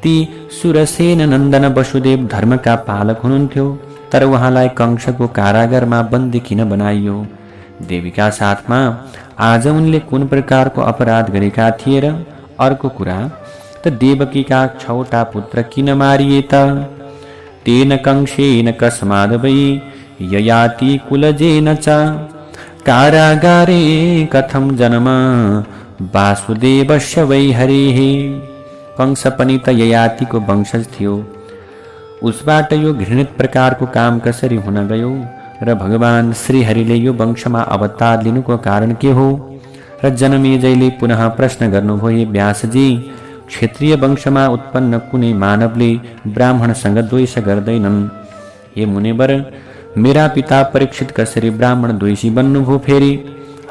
ती सुरसेन नन्दन वसुदेव धर्मका पालक हुनुहुन्थ्यो। तर उहाँलाई कंसको कारागारमा बन्दी किन बनाइयो? देवीका साथमा आज उनले कुन प्रकारको अपराध गरेका थिए र? अर्को कुरा, त देवकीका 6वटा पुत्र किन मारिए त? तेन कंशेन कस्माद् वै ययाति कुलजेन च कारागारे कथं जन्म वासुदेवस्य वै हरिः। कंस पनि त ययातिको वंशज थियो। उसबाट यो घृणित प्रकारको काम कसरी हुन गयो र भगवान श्रीहरिले यो वंशमा अवतार लिनुको कारण के हो? र जनमेजयले पुनः प्रश्न गर्नुभयो, व्यासजी, क्षेत्रीय वंशमा उत्पन्न कुनै मानवले ब्राह्मणसँग द्वेष गर्दैनन्। हे मुनिवर, मेरा पिता परीक्षित कसरी ब्राह्मण द्वेषी बन्नुभयो? फेरि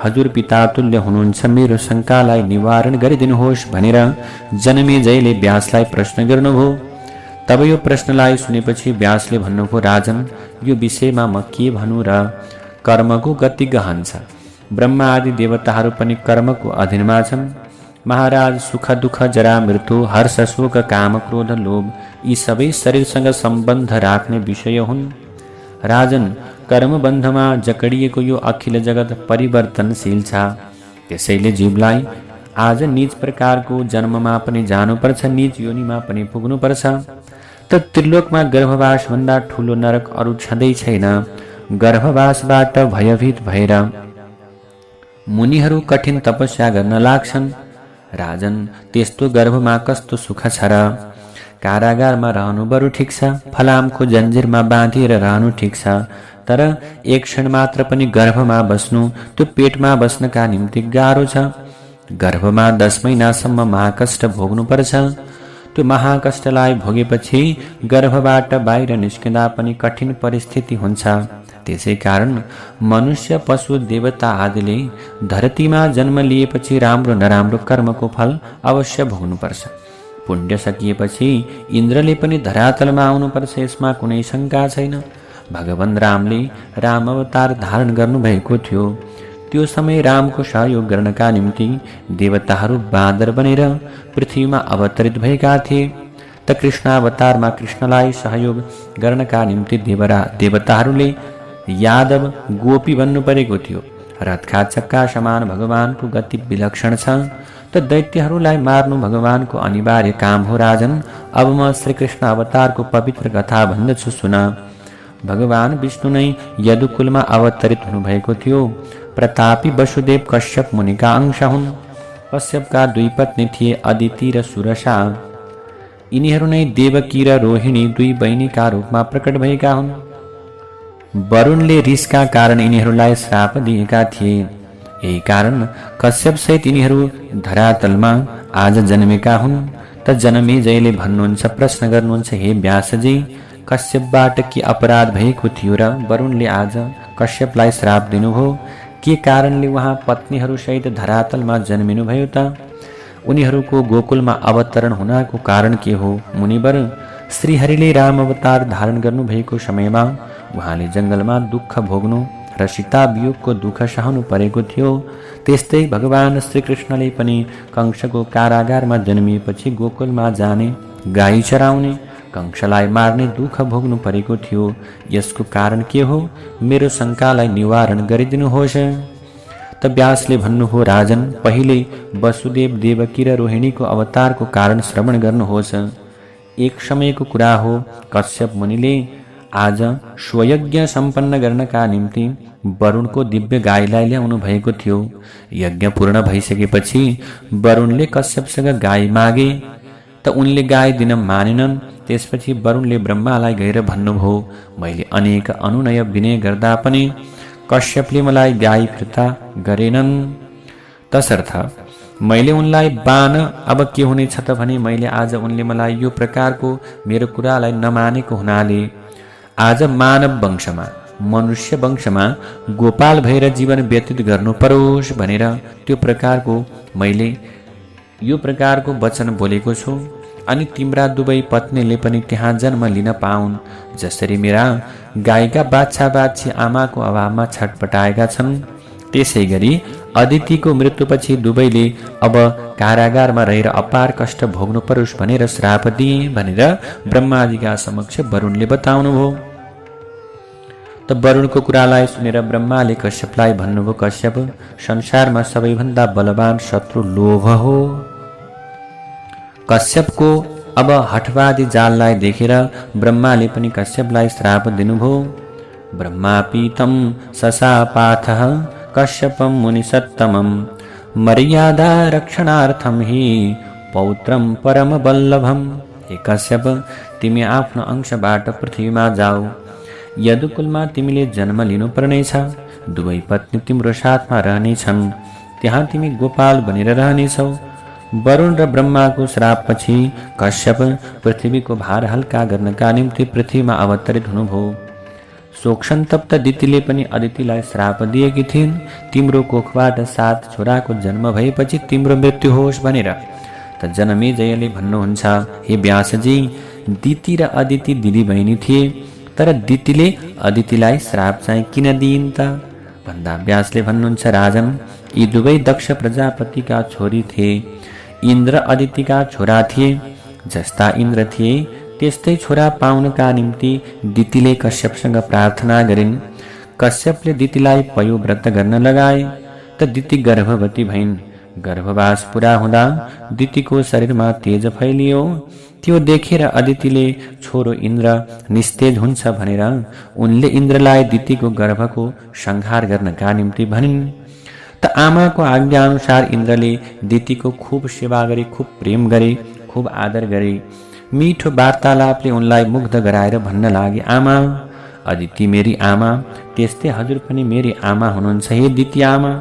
हजुर पिता तुल्य हुनुहुन्छ, मेरो शङ्कालाई निवारण गरिदिनुहोस् भनेर जनमेजयले व्यासलाई प्रश्न गर्नुभयो। तब यो प्रश्नलाई सुनेपछि व्यासले भन्नुभयो, राजन, यो विषयमा म के भनौँ र? कर्मको गति गहन छ। ब्रह्मा आदि देवताहरू पनि कर्मको अधीनमा छन्। महाराज, सुख दुःख जरा मृत्यु हर्ष शोक काम क्रोध लोभ यी सबै शरीरसँग सम्बन्ध राख्ने विषय हुन्। राजन, कर्मबन्धमा जकडिएको यो अखिल जगत परिवर्तनशील छ। त्यसैले जीवलाई आज निज प्रकारको जन्ममा पनि जानुपर्छ, निज योनिमा पनि पुग्नुपर्छ। त त्रिलोकमा गर्भवास भन्दा ठूलो नरक अरू छँदै छैन। गर्भवासबाट भयभीत भएर मुनिहरू कठिन तपस्या गर्न लाग्छन्। राजन, त्यस्तो गर्भमा कस्तो सुख छ र? कारागारमा रहनु बरु ठिक छ, फलामको जन्जिरमा बाँधिएर रहनु ठिक छ, तर एक क्षण मात्र पनि गर्भमा बस्नु, त्यो पेटमा बस्नका निम्ति गाह्रो छ। गर्भमा 10 महिनासम्म महाकष्ट भोग्नुपर्छ। त्यो महाकष्टलाई भोगेपछि गर्भबाट बाहिर निस्किँदा पनि कठिन परिस्थिति हुन्छ। त्यसै कारण मनुष्य पशु देवता आदिले धरतीमा जन्म लिएपछि राम्रो नराम्रो कर्मको फल अवश्य भोग्नुपर्छ। पुण्य सकिएपछि इन्द्रले पनि धरातलमा आउनुपर्छ, यसमा कुनै शङ्का छैन। भगवान रामले राम अवतार धारण गर्नुभएको थियो। त्यो समय रामको सहयोग गर्नका निम्ति देवताहरू बाँदर बनेर पृथ्वीमा अवतरित भएका थिए। त कृष्ण अवतारमा कृष्णलाई सहयोग गर्नका निम्ति देवताहरूले यादव गोपी बन्नु परेको थियो। रथका चक्का समान भगवानको गति विलक्षण छ। त दैत्यहरूलाई मार्नु भगवानको अनिवार्य काम हो। राजन, अब म श्रीकृष्ण अवतारको पवित्र कथा भन्दछु, सुन। भगवान विष्णु नै यदुकुलमा अवतरित हुनुभएको थियो। प्रतापी वसुदेव कश्यप मुनिका अंश हुन्। कश्यपका 2 पत्नी थिए, अदिति र सुरसा। यिनीहरू नै देवकी र रोहिणी 2 बहिनीका रूपमा प्रकट भएका हुन्। वरुणले रिसका कारण यिनीहरूलाई श्राप दिएका थिए। यही कारण कश्यप सहित यिनीहरू धरातलमा आज जन्मेका हुन्। त जनमेजयले भन्नुहुन्छ, प्रश्न गर्नुहुन्छ, हे व्यासजी, कश्यपबाट के अपराध भएको थियो र वरुणले आज कश्यपलाई श्राप दिनुभयो? के कारणले उहाँ पत्नीहरू सहित धरातलमा जन्मिनु भयो त? उनीहरूको गोकुलमा अवतरण हुनको कारण के हो? मुनिवर, श्रीहरिले राम अवतार धारण गर्नुभएको समयमा उहाँले जङ्गलमा दुःख भोग्नु र सीता वियोगको दुःख सहनु परेको थियो। त्यस्तै भगवान श्रीकृष्णले पनि कंसको कारागारमा जन्मिएपछि गोकुलमा जाने, गाई चराउने, कंसलाई मार्ने दुःख भोग्नु परेको थियो। यसको कारण के हो? मेरो शङ्कालाई निवारण गरिदिनुहोस्। त व्यासले भन्नुभयो, राजन, पहिले वसुदेव देवकी र रोहिणीको अवतारको कारण श्रवण गर्नुहोस्। एक समयको कुरा हो, कश्यप मुनिले आज स्वयज्ञ सम्पन्न गर्नका निम्ति वरुणको दिव्य गाईलाई ल्याउनु भएको थियो। यज्ञ पूर्ण भइसकेपछि वरुणले कश्यपसँग गाई मागे। त उनले गाई दिन मानेनन्। त्यसपछि वरुणले ब्रह्मालाई गएर भन्नुभयो, मैले अनेक अनुनय विनय गर्दा पनि कश्यपले मलाई गाई फिर्ता गरेनन्। तसर्थ मैले उनलाई बान, अब के हुनेछ त भने मैले आज उनले मलाई यो प्रकारको मेरो कुरालाई नमानेको हुनाले आज मानव वंशमा, मनुष्य वंशमा गोपाल भएर जीवन व्यतीत गर्नु परोस् भनेर त्यो प्रकारको मैले यो प्रकारको वचन बोलेको छु। अनि तिम्रा 2 पत्नीले पनि त्यहाँ जन्म लिन पाउन्, जसरी मेरा गाईका बाछा बाछी आमाको अभावमा छटपटाएका छन्। त्यसै गरी अदितिको मृत्युपछि 2ले अब कारागारमा रहेर अपार कष्ट भोग्नु परोस् भनेर श्राप दिए भनेर ब्रह्माजीका समक्ष वरुणले बताउनुभयो। त वरुणको कुरालाई सुनेर ब्रह्माले कश्यपलाई भन्नुभयो, कश्यप, संसारमा सबैभन्दा बलवान शत्रु लोभ हो। कश्यपको अब हठवादी जाललाई देखेर ब्रह्माले पनि कश्यपलाई श्राप दिनुभयो। ब्रह्मापीतं सशापाथः कश्यपं मुनिसत्तमं मर्यादा रक्षणार्थं हि पौत्रं परमवल्लभम्। हे कश्यप, तिमी आफ्नो अंशबाट पृथ्वीमा जाऊ। यदुकुलमा तिमीले जन्म लिनुपर्नेछ। दुवै पत्नी तिम्रो साथमा रहनेछन्। त्यहाँ तिमी गोपाल बनेर रहनेछौ। वरुण र ब्रह्माको श्रापपछि कश्यप पृथ्वीको भार हल्का गर्नका निम्ति पृथ्वीमा अवतरित हुनुभयो। शोकसन्तप्त दितिले पनि अदितिलाई श्राप दिएकी थिइन्, तिम्रो कोखबाट 7 छोराको जन्म भएपछि तिम्रो मृत्यु होस् भनेर। त जनमेजयले भन्नुहुन्छ, हे व्यासजी, दिति र अदिति दिदी बहिनी थिए, तर दितिले अदितिलाई श्राप चाहिँ किन दिइन् त भन्दा व्यासले भन्नुहुन्छ, राजन, यी दुवै दक्ष प्रजापतिका छोरी थिए। इन्द्र अदितिका छोरा थिए। जस्ता इन्द्र थिए त्यस्तै छोरा पाउनका निम्ति दितिले कश्यपसँग प्रार्थना गरिन्। कश्यपले दितिलाई पयोव्रत गर्न लगाए त दिति गर्भवती भइन्। गर्भवास पुरा हुँदा दितिको शरीरमा तेज फैलियो। त्यो देखेर अदितिले छोरो इन्द्र निस्तेज हुन्छ भनेर उनले इन्द्रलाई दितिको गर्भको संहार गर्नका निम्ति भनिन्। त आमाको आज्ञा अनुसार इन्द्रले दितिको खूब सेवा गरे, खूब प्रेम गरे, खूब आदर गरे। मिठो वार्तालापले उनलाई मुग्ध गराएर भन्न लागे, आमा, अदिति मेरी आमा, त्यस्तै हजुर पनि मेरी आमा हुनुहुन्छ। हे दिति आमा,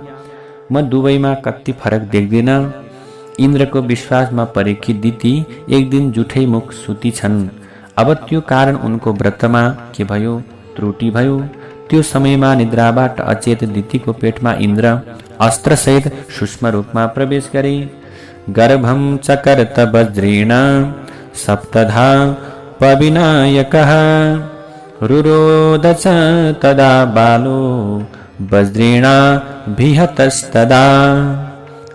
म दुवैमा कति फरक देख्दिन। इन्द्रको विश्वासमा परेकी दिति एक दिन जुठै मुख सुती छन्। अब त्यो कारण उनको व्रतमा के भयो, त्रुटि भयो। त्यो समयमा निद्राबाट अचेत दितिको पेटमा इन्द्र अस्त्रसहित सूक्ष्म रूपमा प्रवेश गरे। गर्भं चकर्त वज्रेण सप्तधा पविनायकः रुरोद च तदा बालो वज्रेणा भिहतस्तदा।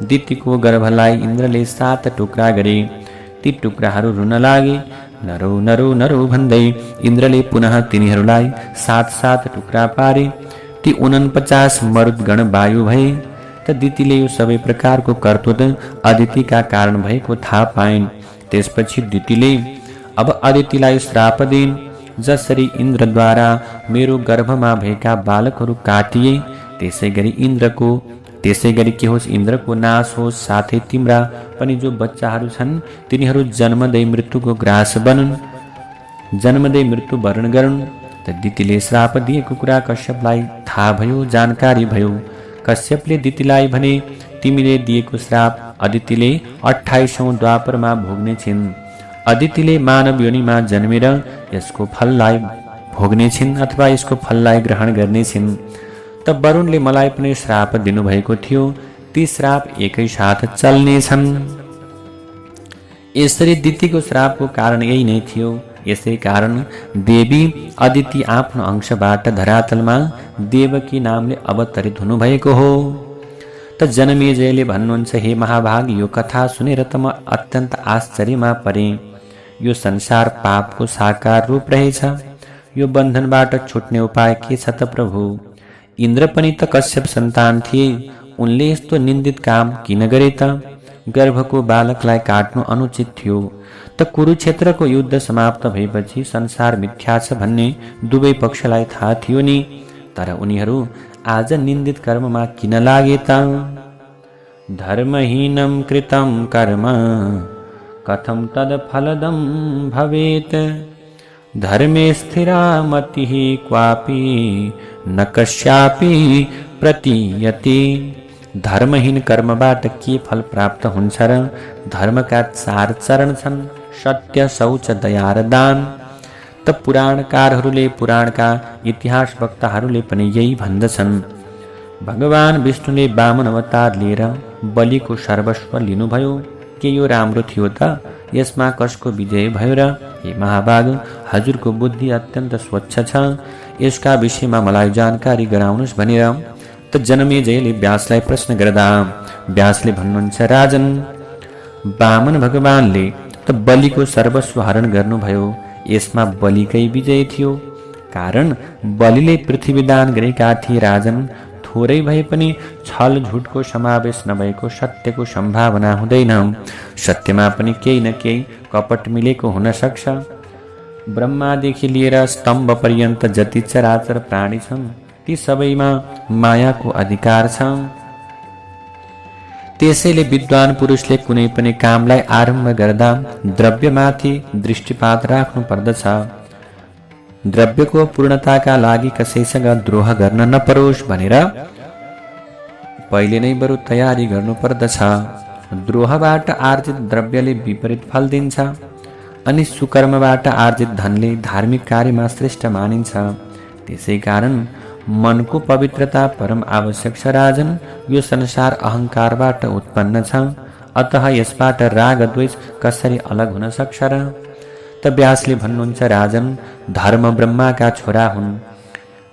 दितिको गर्भलाई इन्द्रले 7 टुक्रा गरे। ती टुक्राहरू रुन लागे। नरो नरो नरो भन्दै इन्द्रले पुनः तिनीहरूलाई 7 टुक्रा पारे। ती 49 मरुद्गण वायु भए। त दितिले यो सबै प्रकारको कर्तुत अदितिका कारण भएको थाहा पाइन्। त्यसपछि दितिले अब अदितिलाई श्राप दिइन्, जसरी इन्द्रद्वारा मेरो गर्भमा भएका बालकहरू काटिए त्यसै गरी के होस्, इन्द्रको नाश होस्, साथै तिम्रा पनि जो बच्चाहरू छन् तिनीहरू जन्मदै मृत्युको ग्रास बनुन्, जन्मदै मृत्यु वरण गरून्। त दितिले श्राप दिएको कुरा कश्यपलाई थाहा भयो, जानकारी भयो। कश्यपले दितिलाई भने, तिमीले दिएको श्राप अदितिले 28औं द्वापरमा भोग्ने छिन्। अदितिले मानव योनिमा जन्मेर यसको फललाई भोग्ने छिन् अथवा यसको फललाई ग्रहण गर्ने छिन्। त वरुणले मलाई पनि श्राप दिनुभएको थियो। ती श्राप एकै साथ चल्नेछन्। यसरी दितिको श्रापको कारण यही नै थियो। यसै कारण देवी अदिति आफ्नो अंशबाट धरातलमा देवकी नामले अवतरित हुनुभएको हो। त जनमेजयले भन्नुहुन्छ, हे महाभाग, यो कथा सुनेर त म अत्यन्त आश्चर्यमा परे। यो संसार पापको साकार रूप रहेछ। यो बन्धनबाट छुट्ने उपाय के छ त प्रभु? इन्द्र पनि त कश्यप सन्तान थिए। उनले यस्तो निन्दित काम किन गरे त? गर्भको बालकलाई काट्नु अनुचित थियो। त कुरुक्षेत्रको युद्ध समाप्त भएपछि संसार मिथ्या छ भन्ने दुवै पक्षलाई थाहा थियो नि। तर उनीहरू आज निन्दित कर्ममा किन लागे त? धर्महीनं कृतं कर्म कथं तद फलदं भवेत्। धर्मे स्थिरा मतिः क्वापि न कस्यापि प्रतीयते। धर्महीन कर्मबाट के फल प्राप्त हुन्छ र? धर्मका 4 चरण छन्, सत्य, शौच, दया र दान। त पुराणकारहरूले, पुराणका इतिहास वक्ताहरूले पनि यही भन्दछन्। भगवान विष्णुले वामन अवतार लिएर बलिको सर्वस्व लिनुभयो। के यो राम्रो थियो त? यसमा कसको विजय भयो र? हे महाभाग, हजुरको बुद्धि अत्यन्त स्वच्छ छ। यसका विषयमा मलाई जानकारी गराउनुहोस् भनेर त जनमेजयले व्यासलाई प्रश्न गर्दा व्यासले भन्नुहुन्छ, राजन, वामन भगवानले त बलिको सर्वस्व हरण गर्नुभयो। यसमा बलिकै विजय थियो। कारण बलिले पृथ्वी दान गरेका थिए। राजन, थोरै भए पनि छल झुटको समावेश नभएको सत्यको सम्भावना हुँदैन। सत्यमा पनि केही न केही कपट मिलेको हुन सक्छ। ब्रह्मादेखि लिएर स्तम्भ पर्यन्त जति चराचर प्राणी छन् ती सबैमा मायाको अधिकार छ। त्यसैले विद्वान पुरुषले कुनै पनि कामलाई आरम्भ गर्दा द्रव्यमाथि दृष्टिपात राख्नु पर्दछ। द्रव्यको पूर्णताका लागि कसैसँग द्रोह गर्न नपरोस् भनेर पहिले नै बरु तयारी गर्नु पर्दछ। द्रोहबाट आर्जित द्रव्यले विपरीत फल दिन्छ अनि सुकर्मबाट आर्जित धनले धार्मिक कार्यमा श्रेष्ठ मानिन्छ। त्यसै कारण मनको पवित्रता परम आवश्यक छ राजन। यो संसार अहंकारबाट उत्पन्न छ, अतः यसबाट राग द्वेष कसरी अलग हुन सक्छ र? त व्यासले भन्नुहुन्छ राजन, धर्म ब्रह्माका छोरा हुन्।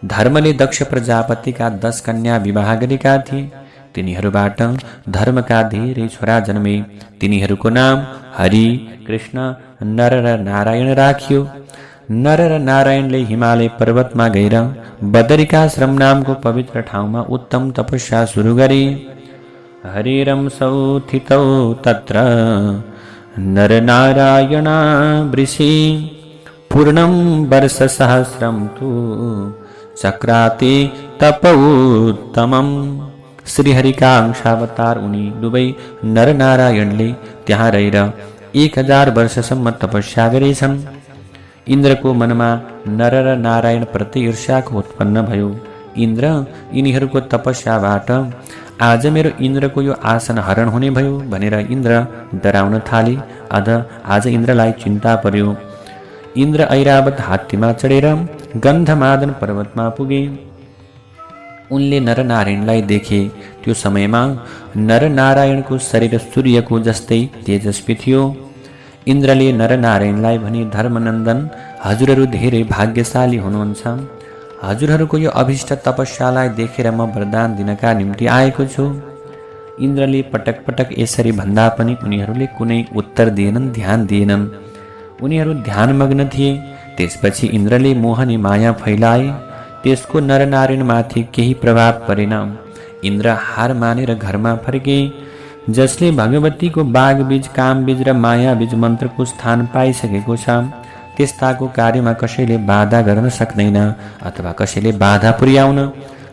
धर्मले दक्ष प्रजापतिका 10 कन्या विवाह गरेका थिए। तिनीहरूबाट धर्मका धेरै छोरा जन्मे। तिनीहरूको नाम हरि, कृष्ण, नर र नारायण राखियो। नर र नारायणले हिमालय पर्वतमा गएर बदरिकाश्रम नामको पवित्र ठाउँमा उत्तम तपस्या सुरु गरे। हरिरम सौथितौ तत्र नर नारायणा वृषि पूर्णं वर्ष सहस्रम तु चक्राते तपोत्तमम। श्रीहरिका अंशावतार उनी दुवै नर नारायणले त्यहाँ रहेर 1000 वर्षसम्म तपस्या गरेछन्। इन्द्रको मनमा नर र नारायण प्रति ईर्ष्याको उत्पन्न भयो। इन्द्र, यिनीहरूको तपस्याबाट आज मेरो इन्द्रको यो आसन हरण हुने भयो भनेर इन्द्र डराउन थाले। आज इन्द्रलाई चिन्ता पर्यो। इन्द्र ऐरावत हात्तीमा चढेर गन्धमादन पर्वतमा पुगे। उनले नरनारायणलाई देखे। त्यो समयमा नरनारायणको शरीर सूर्यको जस्तै तेजस्वी थियो। इन्द्रले नरनारायणलाई भने, धर्मनन्दन, हजुरहरू धेरै भाग्यशाली हुनुहुन्छ। हजुरहरूको यो अभिष्ट तपस्यालाई देखेर म वरदान दिनका निम्ति आएको छु। इन्द्रले पटक पटक यसरी भन्दा पनि उनीहरूले कुनै उत्तर दिएनन्, ध्यान दिएनन्। उनीहरू ध्यानमग्न थिए। त्यसपछि इन्द्रले मोहनी माया फैलाए। त्यसको नरनारायणमाथि केही प्रभाव परेन। इन्द्र हार मानेर घरमा फर्के। जसले भगवतीको बागबीज, कामबीज र मायाबीज मन्त्रको स्थान पाइसकेको छ, त्यस्ताको कार्यमा कसैले बाधा गर्न सक्दैन अथवा कसैले बाधा पुर्याउन,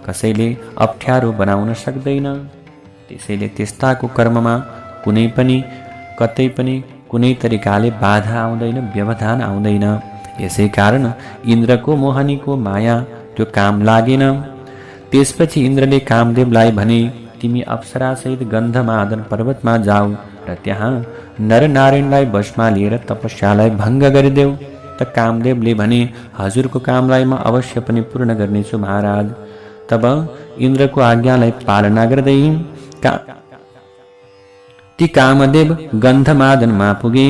कसैले अप्ठ्यारो बनाउन सक्दैन। त्यसैले त्यस्ताको कर्ममा कुनै पनि कतै पनि कुनै तरिकाले बाधा आउँदैन, व्यवधान आउँदैन। यसै कारण इन्द्रको मोहनीको माया त्यो काम लागेन। त्यसपछि इन्द्रले कामदेवलाई भने, तिमी अप्सरासहित गन्धमादन पर्वतमा जाऊ र त्यहाँ नरनारायणलाई वशमा लिएर तपस्यालाई भङ्ग गरिदेऊ। त कामदेवले भने, हजुरको कामलाई म अवश्य पनि पूर्ण गर्नेछु महाराज। तब इन्द्रको आज्ञालाई पालना गर्दै ती कामदेव गन्धमादनमा पुगे।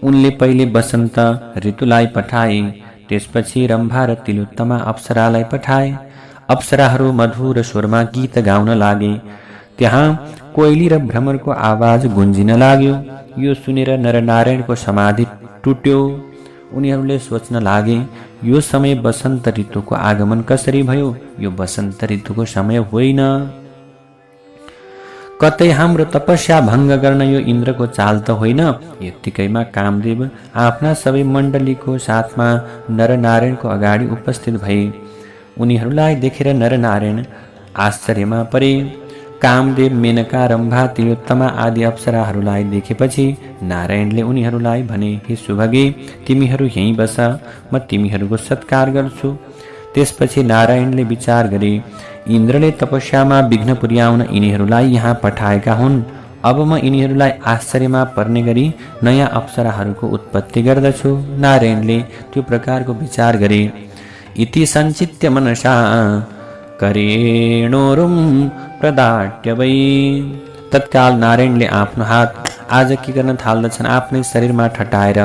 उनले पहिले वसन्त ऋतुलाई पठाए। त्यसपछि रम्भा र तिलोत्तमा अप्सरालाई पठाए। अप्सराहरू मधुर स्वरमा गीत गाउन लागे। त्यहाँ कोइली र भ्रमरको आवाज गुन्जिन लाग्यो। यो सुनेर नरनारायणको समाधि टुट्यो। उनीहरूले सोच्न लागे, यो समय वसन्त ऋतुको आगमन कसरी भयो? यो वसन्त ऋतुको समय होइन। कतै हाम्रो तपस्या भङ्ग गर्न यो इन्द्रको चाल त होइन। यत्तिकैमा कामदेव आफ्ना सबै मण्डलीको साथमा नरनारायणको अगाडि उपस्थित भए। उनीहरूलाई देखेर नरनारायण आश्चर्यमा परे। कामदेव, मेनका, रम्भा, तिलोत्तमा आदि अप्सराहरूलाई देखेपछि नारायणले उनीहरूलाई भने, हे सुभगे, तिमीहरू यहीँ बस, म तिमीहरूको सत्कार गर्छु। त्यसपछि नारायणले विचार गरे, इन्द्रले तपस्यामा विघ्न पुर्याउन यिनीहरूलाई यहाँ पठाएका हुन्। अब म यिनीहरूलाई आश्चर्यमा पर्ने गरी नयाँ अप्सराहरूको उत्पत्ति गर्दछु। नारायणले त्यो प्रकारको विचार गरे। इति सञ्चित्य मनसा करेणोरुम प्रदाट्य वै। तत्काल नारायणले आफ्नो हात आज के गर्न थाल्दछन् आफ्नै शरीरमा ठटाएर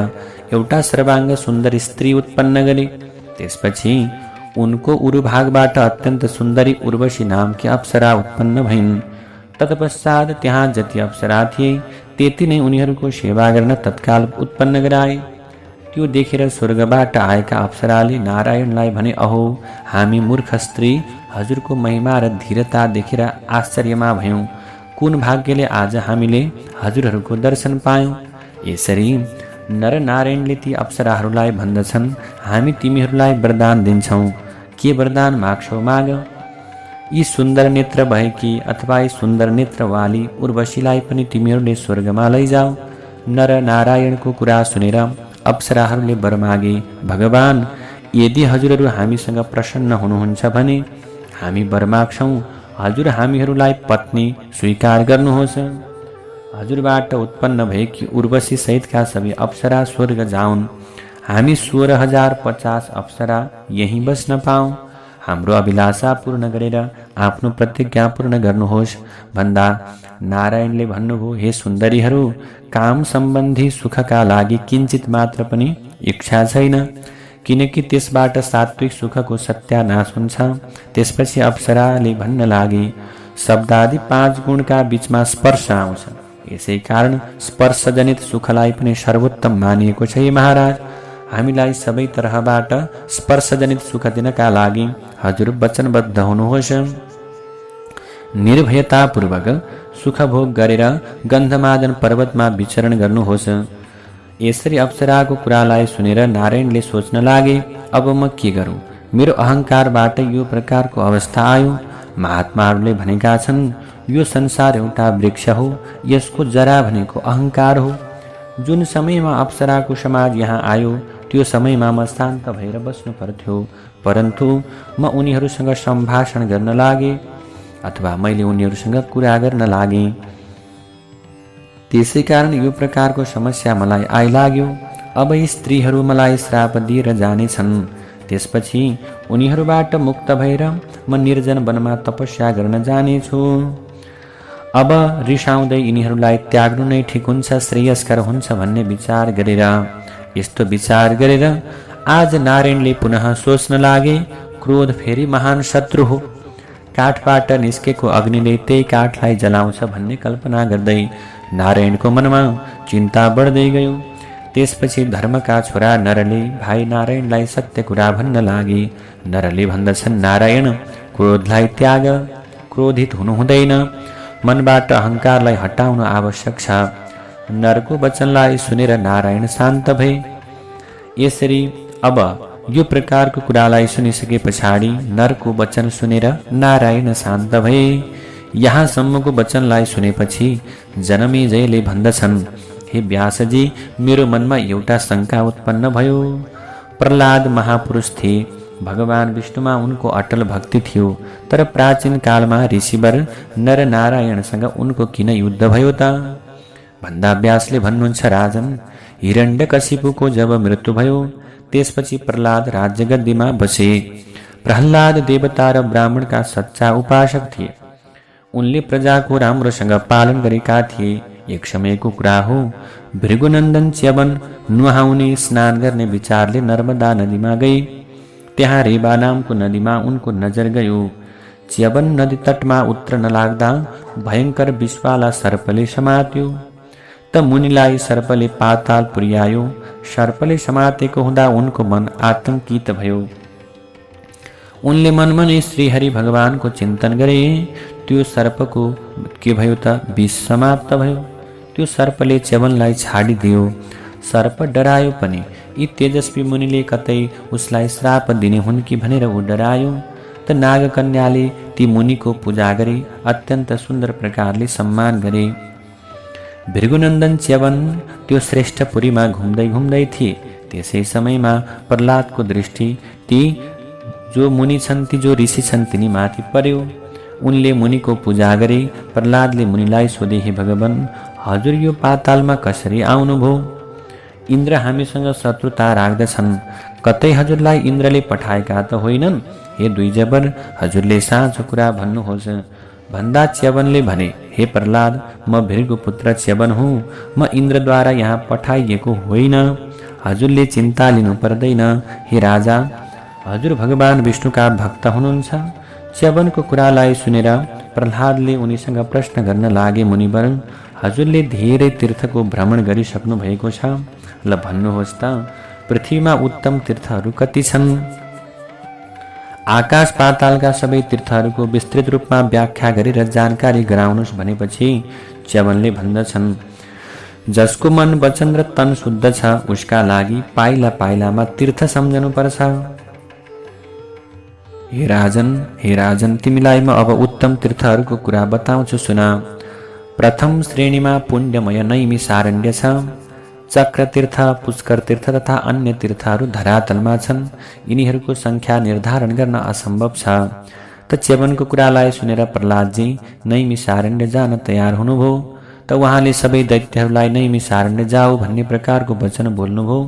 एउटा सर्वाङ्ग सुन्दरी स्त्री उत्पन्न गरे। त्यसपछि उनको उरुभागबाट अत्यन्त सुन्दरी उर्वशी नामकी अप्सरा उत्पन्न भइन्। तत्पश्चात त्यहाँ जति अप्सरा थिए त्यति नै उनीहरूको सेवा गर्न तत्काल उत्पन्न गराए। त्यो देखेर स्वर्गबाट आएका अप्सराले नारायणलाई भने, अहो हामी मूर्ख स्त्री हजुरको महिमा र धीरता देखेर आश्चर्यमा भयौँ। कुन भाग्यले आज हामीले हजुरहरूको दर्शन पायौँ। यसरी नरनारायणले ती अप्सराहरूलाई भन्दछन्, हामी तिमीहरूलाई वरदान दिन्छौँ। के वरदान माग्छौ माग। यी सुन्दर नेत्र भएकी अथवा यी सुन्दर नेत्रवाली उर्वशीलाई पनि तिमीहरूले स्वर्गमा लैजाऊ। नरनारायणको कुरा सुनेर अप्सराहरूले वर मागे, भगवान यदि हजुरहरू हामीसँग प्रसन्न हुनुहुन्छ भने हामी वर माग्छौँ, हजुर हामीहरूलाई पत्नी स्वीकार गर्नुहोस्। हजुरबाट उत्पन्न भएकी उर्वशी सहितका सबै अप्सरा स्वर्ग जाउन्। हामी 16,050 अप्सरा यहीँ बस्न पाऊँ। हाम्रो अभिलाषा पूर्ण गरेर आफ्नो प्रतिज्ञा पूर्ण गर्नुहोस् भन्दा नारायणले भन्नुभयो, हे सुन्दरीहरू, काम सम्बन्धी सुखका लागि किञ्चित मात्र पनि इच्छा छैन, किनकि त्यसबाट सात्विक सुखको सत्यानाश हुन्छ। त्यसपछि अप्सराले भन्न लागे, शब्दादि 5 गुणका बीचमा स्पर्श आउँछ। यसै कारण स्पर्शजनित सुखलाई पनि सर्वोत्तम मानिएको छ। महाराज, हामीलाई सबै तरहबाट स्पर्शजनित सुख दिनका लागि हजुर वचनबद्ध हुनुहोस्। निर्भयतापूर्वक सुखभोग गरेर गन्धमादन पर्वतमा विचरण गर्नुहोस्। यसरी अप्सराको कुरालाई सुनेर नारायणले सोच्न लागे, अब म के गरौँ, मेरो अहङ्कारबाट यो प्रकारको अवस्था आयो। महात्माहरूले भनेका छन्, यो संसार एउटा वृक्ष हो, यसको जरा भनेको अहङ्कार हो। जुन समयमा अप्सराको समाज यहाँ आयो त्यो समयमा म शान्त भएर बस्नु पर्थ्यो, परन्तु म उनीहरूसँग सम्भाषण गर्न लागे अथवा मैले उनीहरूसँग कुरा गर्न लागे। त्यसै कारण यो प्रकारको समस्या मलाई आइलाग्यो। अब यी स्त्रीहरू मलाई श्राप दिएर जानेछन्। त्यसपछि उनीहरूबाट मुक्त भएर म निर्जन वनमा तपस्या गर्न जानेछु। अब रिसाउँदै यिनीहरूलाई त्याग्नु नै ठिक हुन्छ, श्रेयस्कर हुन्छ भन्ने विचार गरेर यस्तो विचार गरेर आज नारायणले पुनः सोच्न लागे, क्रोध फेरि महान शत्रु हो। काठबाट निस्केको अग्निले त्यही काठलाई जलाउँछ भन्ने कल्पना गर्दै नारायणको मनमा चिन्ता बढ्दै गयो। त्यसपछि धर्मका छोरा नरले भाइ नारायणलाई सत्य कुरा भन्न लागे। नरले भन्दछन्, नारायण, क्रोधलाई त्याग, क्रोधित हुनु हुँदैन, मनबाट अहङ्कारलाई हटाउन आवश्यक छ। नरको वचनलाई सुनेर नारायण शान्त भए। यसरी अब यो प्रकारको कुरालाई सुनिसके पछाडि नरको वचन सुनेर नारायण शान्त भए। यहाँसम्मको वचनलाई सुनेपछि जनमेजयले भन्दछन्, हे व्यासजी, मेरो मनमा एउटा शङ्का उत्पन्न भयो। प्रहलाद महापुरुष थिए, भगवान विष्णुमा उनको अटल भक्ति थियो, तर प्राचीन कालमा ऋषिवर नर नारायणसँग उनको किन युद्ध भयो त भन्दा व्यासले भन्नुहुन्छ, राजन, हिरण्यकशिपुको जब मृत्यु भयो त्यसपछि प्रहलाद राज्य गद्दीमा बसे। प्रहलाद देवता र ब्राह्मणका सच्चा उपासक थिए। उनले प्रजाको राम्रोसँग पालन गरेका थिए। एक समयको कुरा हो, भृगुनन्दन च्यवन नुहाउने स्नान गर्ने विचारले नर्मदा नदीमा गए। त्यहाँ रेबा नामको नदीमा उनको नजर गयो। च्यवन नदी तटमा उत्रन लाग्दा भयङ्कर विषवाला सर्पले समात्यो। त मुनिलाई सर्पले पाताल पुर्यायो। सर्पले समातेको हुँदा उनको मन आतंकित भयो। उनले मनमा नै श्रीहरि भगवानको चिन्तन गरे। त्यो सर्पको के भयो त विष समाप्त भयो। त्यो सर्पले च्यवनलाई छाडिदियो। सर्प डरायो पनि। यी तेजस्वी मुनिले कतै उसलाई श्राप दिने हुन् कि भनेर ऊ डरायो। त नागकन्याले ती मुनिको पूजा गरे, अत्यन्त सुन्दर प्रकारले सम्मान गरे। भृगुनन्दन च्यवन त्यो श्रेष्ठपुरीमा घुम्दै घुम्दै थिए। त्यसै समयमा प्रहलादको दृष्टि ती जो मुनि छन्, ती जो ऋषि छन् तिनी माथि पर्यो। उनले मुनिको पूजा गरे। प्रहलादले मुनिलाई सोधे, हे भगवान, हजुर यो पातालमा कसरी आउनुभयो? इन्द्र हामीसँग शत्रुता राख्दछन्। कतै हजुरलाई इन्द्रले पठाएका त होइनन्? हे द्विजवर, हजुरले साँचो कुरा भन्नुहोस्। भन्दा च्यवनले भने, हे प्रहलाद, म भृगुपुत्र च्यवन हुँ। म इन्द्रद्वारा यहाँ पठाइएको होइन। हजुरले चिन्ता लिनु पर्दैन। हे राजा, हजुर भगवान विष्णुका भक्त हुनुहुन्छ। च्यवनको कुरालाई सुनेर प्रहलादले उनीसँग प्रश्न गर्न लागे, मुनिवर, हजुरले धेरै तीर्थको भ्रमण गरिसक्नु भएको छ, ल भन्नुहोस् त, पृथ्वीमा उत्तम तीर्थहरू कति छन्। आकाश पातालका सबै तीर्थहरूको विस्तृत रूपमा व्याख्या गरेर जानकारी गराउनुहोस् भनेपछि च्यवनले भन्दछन्, जसको मन वचन र तन शुद्ध छ उसका लागि पाइला पाइलामा तीर्थ सम्झनुपर्छ। हे राजन, तिमीलाई म अब उत्तम तीर्थहरूको कुरा बताउँछु सुन। प्रथम श्रेणीमा पुण्यमय नैमिसारण्य छ। चक्र तीर्थ, पुष्कर तीर्थ तथा अन्य तीर्थहरू धरातलमा छन्। यिनीहरूको संख्या निर्धारण गर्न असम्भव छ। त च्यवनको कुरालाई सुनेर प्रहलादजी नैमिसारण्य जान तयार हुनुभयो। त उहाँले सबै दैत्यहरूलाई नैमिसारण्य जाऊ भन्ने प्रकारको वचन बोल्नुभयो।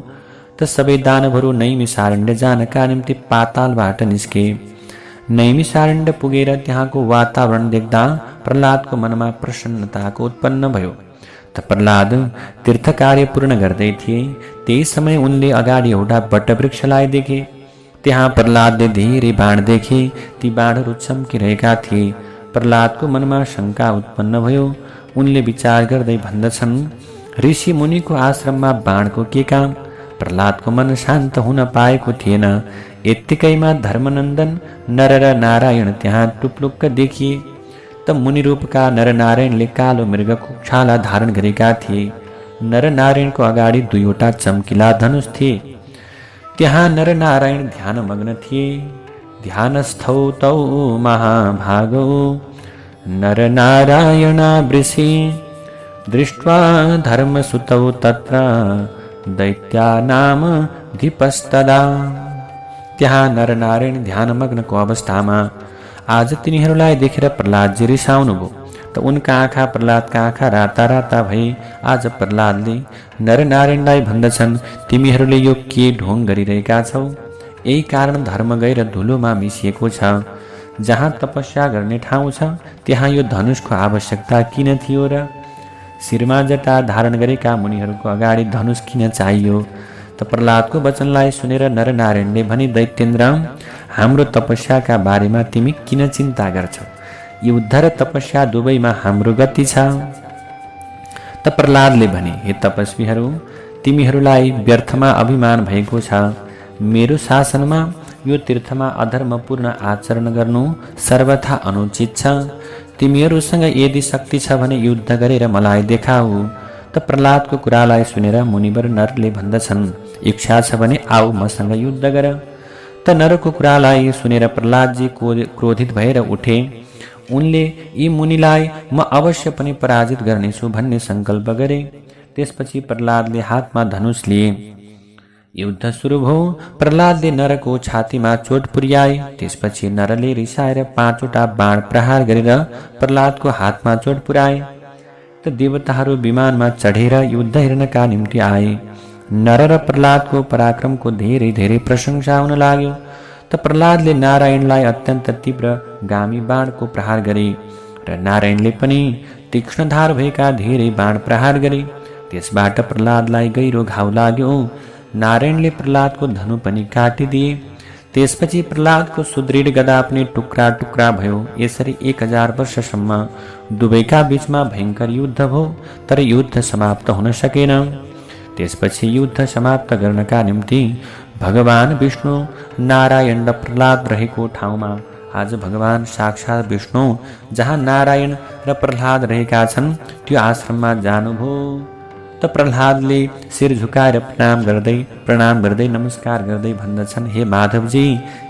त सबै दानवहरू नैमिसारण्य जानका निम्ति पातालबाट निस्के। नैमिसारण्य पुगेर त्यहाँको वातावरण देख्दा प्रहलादको मनमा प्रसन्नताको उत्पन्न भयो। त प्रहलाद तीर्थ कार्य पूर्ण गर्दै थिए। त्यही समय उनले अगाडि एउटा वटवृक्षलाई देखे। त्यहाँ प्रहलादले धेरै बाण देखे। ती बाणहरू चम्किरहेका थिए। प्रहलादको मनमा शङ्का उत्पन्न भयो। उनले विचार गर्दै भन्दछन्, ऋषि मुनिको आश्रममा बाणको के काम? प्रहलादको मन शान्त हुन पाएको थिएन। यत्तिकैमा धर्मनन्दन नर र नारायण त्यहाँ टुप्लुक्क देखिए। त मुनिरूपका नरनारायणले कालो मृगको छाला धारण गरेका थिए। नरनारायणको अगाडि दुईवटा चम्किला धनुष थिए। त्यहाँ नरनारायण ध्यानमग्न थिए। ध्यानस्थौ तौ महाभागौ नरनारायणा वृषि दृष्ट्वा धर्मसुतौ तत्र दैत्यानाम धिपस्तदा। त्यहाँ नरनारायण ध्यानमग्नको अवस्थामा आज तिनीहरूलाई देखेर प्रहलादजी रिसाउनुभयो। त उनका आँखा प्रहलादका आँखा राता राता भए। आज प्रहलादले नरनारायणलाई भन्दछन्, तिमीहरूले यो के ढोङ गरिरहेका छौ? यही कारण धर्म गएर धुलोमा मिसिएको छ। जहाँ तपस्या गर्ने ठाउँ छ त्यहाँ यो धनुषको आवश्यकता किन थियो र? शिरमा जटा धारण गरेका मुनिहरूको अगाडि धनुष किन चाहियो? त प्रहलादको वचनलाई सुनेर नरनारायणले भने, दैत्येन्द्र, हाम्रो तपस्याका बारेमा तिमी किन चिन्ता गर्छौ? युद्ध र तपस्या दुवैमा हाम्रो गति छ। त प्रहलादले भने, हे तपस्वीहरू, तिमीहरूलाई व्यर्थमा अभिमान भएको छ। मेरो शासनमा यो तीर्थमा अधर्मपूर्ण आचरण गर्नु सर्वथा अनुचित छ। तिमीहरूसँग यदि शक्ति छ भने युद्ध गरेर मलाई देखाऊ। त प्रहलादको कुरालाई सुनेर मुनिवर नरले भन्दछन्, इच्छा छ भने आऊ मसँग युद्ध गर। त नरको कुरालाई सुनेर प्रहलादजी क्रोधित भएर उठे। उनले यी मुनिलाई म अवश्य पनि पराजित गर्नेछु भन्ने सङ्कल्प गरे। त्यसपछि प्रहलादले हातमा धनुष लिए। युद्ध सुरु भयो। प्रहलादले नरको छातीमा चोट पुर्याए। त्यसपछि नरले रिसाएर 5वटा बाण प्रहार गरेर प्रहलादको हातमा चोट पुर्याए। त देवताहरू विमानमा चढेर युद्ध हेर्नका निम्ति आए। नर र प्रहलादको पराक्रमको धेरै धेरै प्रशंसा हुन लाग्यो। त प्रहलादले नारायणलाई अत्यन्त तीव्र गामी बाणको प्रहार गरे र नारायणले पनि तीक्ष्णधार भएका धेरै बाण प्रहार गरे। त्यसबाट प्रहलादलाई गहिरो घाउ लाग्यो। नारायणले प्रहलादको धनु पनि काटिदिए। त्यसपछि प्रहलादको सुदृढ गदा पनि टुक्रा टुक्रा भयो। यसरी 1000 वर्षसम्म दुवैका बीचमा भयङ्कर युद्ध भयो। तर युद्ध समाप्त हुन सकेन। त्यसपछि युद्ध समाप्त गर्नका निम्ति भगवान विष्णु, नारायण र प्रहलाद रहेको ठाउँमा आज भगवान साक्षात विष्णु जहाँ नारायण र प्रहलाद रहेका छन् त्यो आश्रममा जानुभयो। त प्रहलादले शिर झुकाएर प्रणाम गर्दै नमस्कार गर्दै भन्दछन्, हे माधवजी,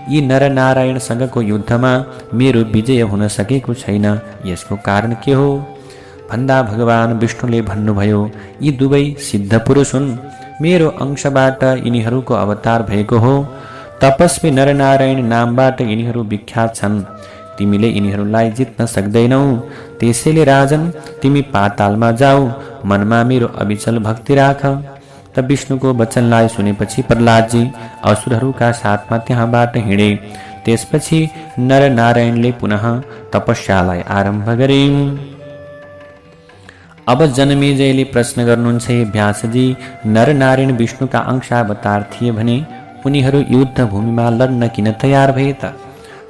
यी नरनारायणसँगको युद्धमा मेरो विजय हुन सकेको छैन। यसको कारण के हो भन्दा भगवान विष्णुले भन्नुभयो, यी दुवै सिद्ध पुरुष हुन्। मेरो अंशबाट यिनीहरूको अवतार भएको हो। तपस्वी नरनारायण नामबाट यिनीहरू विख्यात छन्। तिमीले यिनीहरूलाई जित्न सक्दैनौ। त्यसैले राजन, तिमी पातालमा जाऊ, मनमा मेरो अविचल भक्ति राख। त विष्णुको वचनलाई सुनेपछि प्रहलादजी असुरहरूका साथमा त्यहाँबाट हिँडे। त्यसपछि नरनारायणले पुनः तपस्यालाई आरम्भ गरे। अब जनमेजयले प्रश्न गर्नुहुन्छ, हे व्यासजी, नरनारायण विष्णुका अंशावतार थिए भने उनीहरू युद्ध भूमिमा लड्न किन तयार भए त?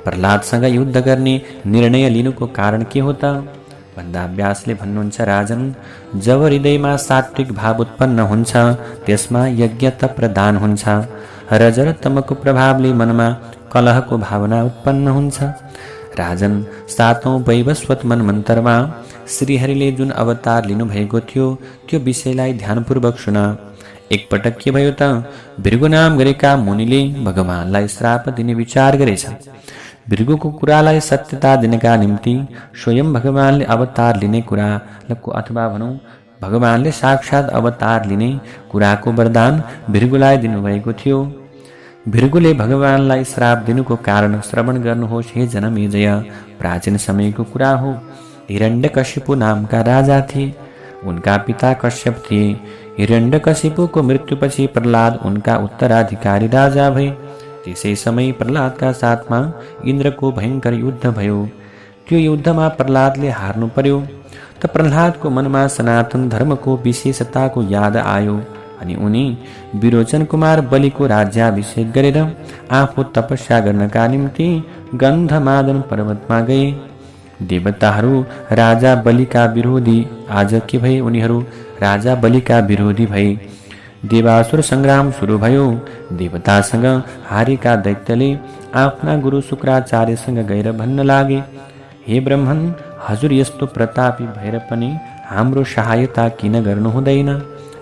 प्रहलादसँग युद्ध गर्ने निर्णय लिनुको कारण के हो त? भन्दा व्यासले भन्नुहुन्छ, राजन, जब हृदयमा सात्विक भाव उत्पन्न हुन्छ त्यसमा यज्ञ तप र दान हुन्छ। रज र तमको प्रभावले मनमा कलहको भावना उत्पन्न हुन्छ। राजन, 7औं वैवस्वत मनमन्तरमा श्रीहरिले जुन अवतार लिनुभएको थियो त्यो विषयलाई ध्यानपूर्वक सुन। एकपटक के भयो त, भृगु नाम गरेका मुनिले भगवानलाई श्राप दिने विचार गरेछ। भृगुको कुरालाई सत्यता दिनका निम्ति स्वयं भगवानले अवतार लिने कुराको अथवा भनौँ भगवानले साक्षात अवतार लिने कुराको वरदान भृगुलाई दिनुभएको थियो। भृगुले भगवानलाई श्राप दिनुको कारण श्रवण गर्नुहोस् हे जनमेजय। प्राचीन समयको कुरा हो। हिरण्यकशिपु नामका राजा थिए। उनका पिता कश्यप थिए। हिरण्यकशिपुको मृत्युपछि प्रह्लाद उनका उत्तराधिकारी राजा भए। त्यसै समय प्रह्लादका साथमा इन्द्रको भयंकर युद्ध भयो। त्यो युद्धमा प्रह्लादले हार्नु पर्यो। त प्रह्लादको मनमा सनातन धर्मको विशेषताको याद आयो अनि उनी विरोचन कुमार बलिको राज्याभिषेक गरेर आफू तपस्या गर्नका निम्ति गन्धमादन पर्वतमा गए। देवताहरू राजा बलिका विरोधी आज के भए, उनीहरू राजा बलिका विरोधी भए। देवासुर संग्राम सुरु भयो। देवतासँग हारेका दैत्यले आफ्ना गुरु शुक्राचार्यसँग गएर भन्न लागे, हे ब्रह्मन, हजुर यस्तो प्रतापी भएर पनि हाम्रो सहायता किन गर्नु हुँदैन?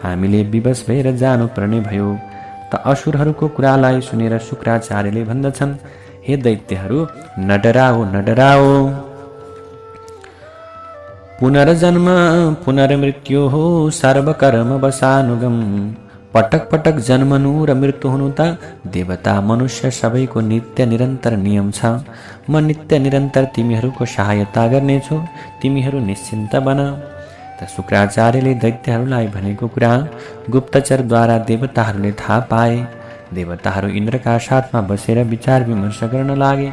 हामीले विवश भएर जानुपर्ने भयो। त असुरहरूको कुरालाई सुनेर शुक्राचार्यले भन्दछन्, हे दैत्यहरू, न डराओ न डराओ। पुनर्जन्म पुनर्मृत्यु हो सर्वकर्म वसानुगम। पटक पटक जन्मनु र मृत्यु हुनु त देवता मनुष्य सबैको नित्य निरन्तर नियम छ। म नित्य निरन्तर तिमीहरूको सहायता गर्नेछु, तिमीहरू निश्चिन्त बन। त शुक्राचार्यले दैत्यहरूलाई भनेको कुरा गुप्तचरद्वारा देवताहरूले थाहा पाए। देवताहरू इन्द्रका साथमा बसेर विचार विमर्श गर्न लागे।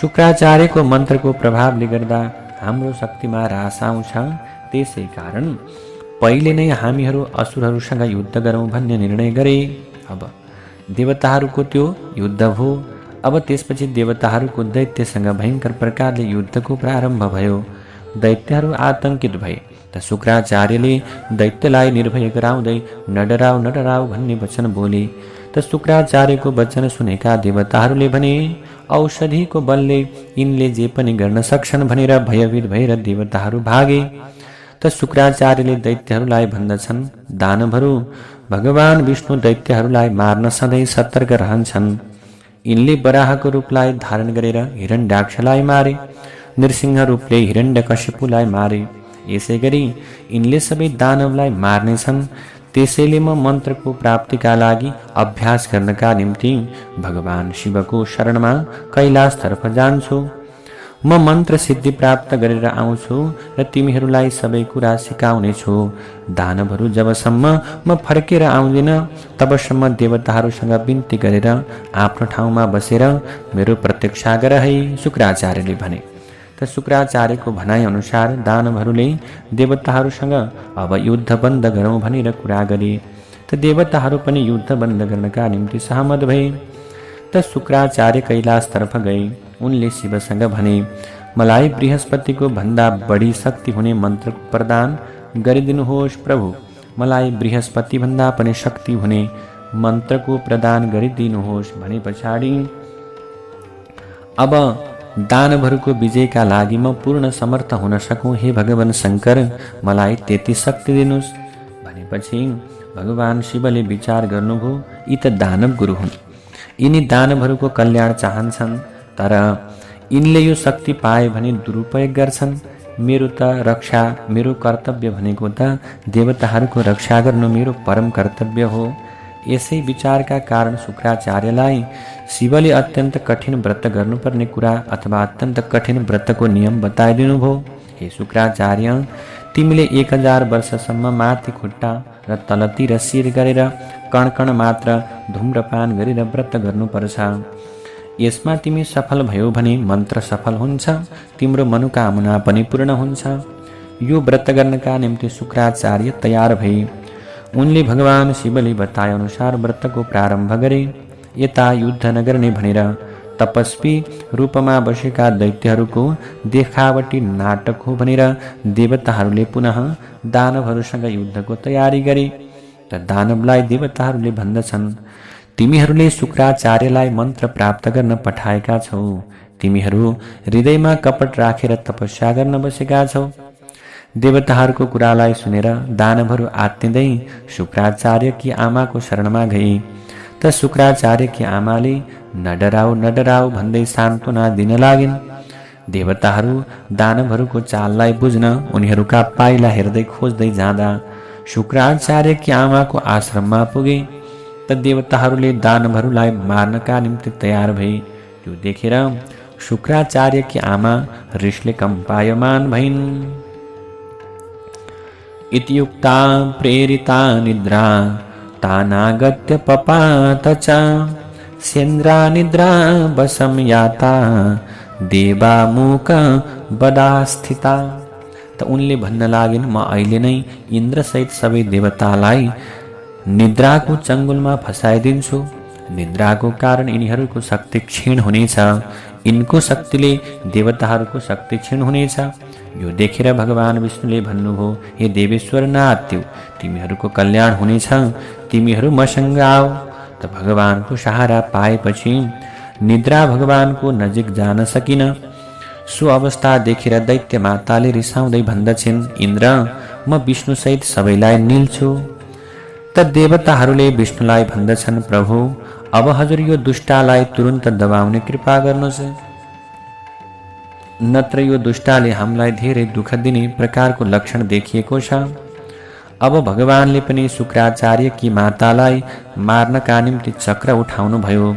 शुक्राचार्यको मन्त्रको प्रभावले गर्दा हाम्रो शक्तिमा ह्रास आउँछ। त्यसै कारण पहिले नै हामीहरू असुरहरूसँग युद्ध गरौँ भन्ने निर्णय गरे। अब देवताहरूको त्यो युद्ध भयो। अब त्यसपछि देवताहरूको दैत्यसँग भयंकर प्रकारले युद्धको प्रारम्भ भयो। दैत्यहरू आतंकित भए। त शुक्राचार्यले दैत्यलाई निर्भय गराउँदै न डराऊ भन्ने वचन बोले। त शुक्राचार्यको वचन सुनेका देवताहरूले भने, औषधिको बलले यिनले जे पनि गर्न सक्छन् भनेर भयभीत भएर देवताहरू भागे। त शुक्राचार्यले दैत्यहरूलाई भन्दछन्, दानवहरू, भगवान विष्णु दैत्यहरूलाई मार्न सधैँ सतर्क रहन्छन्। यिनले वराहको रूपलाई धारण गरेर हिरण्याक्षलाई मारे। नृसिंह रूपले हिरण्यकशिपुलाई मारे। यसै गरी यिनले सबै दानवलाई मार्नेछन्। त्यसैले म मन्त्रको प्राप्तिका लागि अभ्यास गर्नका निम्ति भगवान शिवको शरणमा कैलाशतर्फ जान्छु। म मन्त्र सिद्धि प्राप्त गरेर आउँछु र तिमीहरूलाई सबै कुरा सिकाउनेछु। दानवहरू जबसम्म म फर्केर आउँदिन तबसम्म देवताहरूसँग बिन्ती गरेर आफ्नो ठाउँमा बसेर मेरो प्रतीक्षा गर है, शुक्राचार्यले भने। त शुक्राचार्यको भनाइ अनुसार दानवहरूले देवताहरूसँग अब युद्ध बन्द गरौँ भनेर कुरा गरे। त देवताहरू पनि युद्ध बन्द गर्नका निम्ति सहमत भए। त शुक्राचार्य कैलाशतर्फ गए। उनले शिवसँग भने, मलाई बृहस्पतिको भन्दा बढी शक्ति हुने मन्त्र प्रदान गरिदिनुहोस् प्रभु। मलाई बृहस्पति भन्दा पनि शक्ति हुने मन्त्रको प्रदान गरिदिनुहोस् भने पछाडि अब दानवहरूको विजयका लागि म पूर्ण समर्थ हुन सकूँ। हे भगवान शङ्कर, मलाई त्यति शक्ति दिनुहोस् भनेपछि भगवान शिवले विचार गर्नुभयो, यी त दानव गुरु हुन्। यिनी दानवहरूको कल्याण चाहन्छन्, तर यिनले यो शक्ति पाए भने दुरुपयोग गर्छन्। मेरो कर्तव्य भनेको त देवताहरूको रक्षा गर्नु मेरो परम कर्तव्य हो। यसै विचारका कारण शुक्राचार्यलाई शिवले अत्यन्त कठिन व्रत गर्नुपर्ने कुरा अथवा अत्यन्त कठिन व्रतको नियम बताइदिनु भयो। हे शुक्राचार्य, तिमीले 1000 वर्षसम्म माथि खुट्टा र तलतिर शिर गरेर कण मात्र धूम्रपान गरेर व्रत गर्नुपर्छ। यसमा तिमी सफल भयो भने मन्त्र सफल हुन्छ, तिम्रो मनोकामना पनि पूर्ण हुन्छ। यो व्रत गर्नका निम्ति शुक्राचार्य तयार भए। उनले भगवान शिवले बताए अनुसार व्रतको प्रारम्भ गरे। यता युद्ध नगर्ने भनेर तपस्वी रूपमा बसेका दैत्यहरूको देखावटी नाटक हो भनेर देवताहरूले पुनः दानवहरूसँग युद्धको तयारी गरे। त दानवलाई देवताहरूले भन्दछन्, तिमीहरूले शुक्राचार्यलाई मन्त्र प्राप्त गर्न पठाएका छौ। तिमीहरू हृदयमा कपट राखेर तपस्या गर्न बसेका छौ। देवताहरूको कुरालाई सुनेर दानवहरू आत्तिँदै शुक्राचार्यकी आमाको शरणमा गए। त शुक्राचार्यकी आमाले न डराऊ भन्दै सान्त्वना दिन लागिन्। देवताहरू दानवहरूको चाललाई बुझ्न उनीहरूका पाइला हेर्दै खोज्दै जाँदा शुक्राचार्यकी आमाको आश्रममा पुगे। त देवताहरूले दानवहरूलाई मार्नका निम्ति तयार भए। यो देखेर शुक्राचार्यकी आमा रिसले कम्पायमान भइन्। इति युक्ता प्रेरिता निद्रा तानागत्य पपात च सेन्द्रा निद्रा वशं याता देवा मूक बदास्थिता। त उनले भन्न लागिन्, म अहिले नै इन्द्रसहित सबै देवतालाई निद्राको चङ्गुलमा फसाइदिन्छु। निद्राको कारण यिनीहरूको शक्ति क्षीण हुनेछ। यिनको शक्तिले देवताहरूको शक्ति क्षीण हुनेछ। यो देखेर भगवान विष्णुले भन्नुभयो, हे देवेश्वर नात्यौ, तिमीहरूको कल्याण हुनेछ, तिमीहरू मसँग आऊ। त भगवानको सहारा पाएपछि निद्रा भगवानको नजिक जान सकिन। सो अवस्था देखेर दैत्य माताले रिसाउँदै भन्दछिन्, इन्द्र, म विष्णुसहित सबैलाई निल्छु। त देवताहरूले विष्णुलाई भन्दछन्, प्रभु, अब हजुर यो दुष्टालाई तुरुन्त दबाउने कृपा गर्नुहोस्, नत्र यो दुष्टाले हामीलाई धेरै दुःख दिने प्रकारको लक्षण देखिएको छ। अब भगवानले पनि शुक्राचार्यकी मातालाई मार्नका निम्ति चक्र उठाउनु भयो।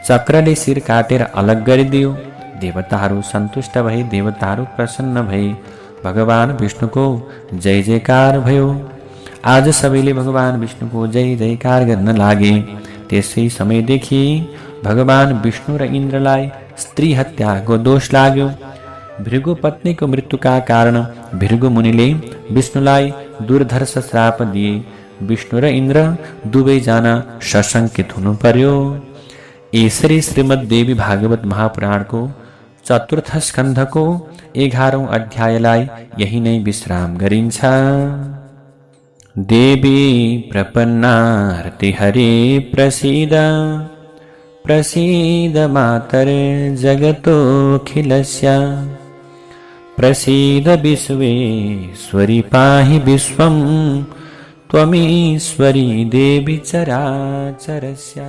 चक्रले शिर काटेर अलग गरिदियो। देवताहरू सन्तुष्ट भए, देवताहरू प्रसन्न भए। भगवान विष्णुको जय जयकार भयो। आज सबैले भगवान विष्णुको जय जयकार गर्न लागे। त्यसै समयदेखि भगवान विष्णु र इन्द्रलाई स्त्री हत्याको दोष लाग्यो। भृगु पत्नीको मृत्युका कारण भृगु मुनिले विष्णुलाई दुर्धर्ष श्राप दिए। विष्णु र इन्द्र दुवैजना सशङ्कित हुनु पर्यो। यसरी श्रीमद्देवी भागवत महापुराणको चतुर्थ स्कन्धको 11औं अध्यायलाई यही नै विश्राम गरिन्छ। देवी प्रपन्नार्ति हरे प्रसीद प्रसीद मातर् जगतोऽखिलस्य प्रसीद विश्वेश्वरि पाहि विश्वं त्वमीश्वरी देवी चराचरस्य।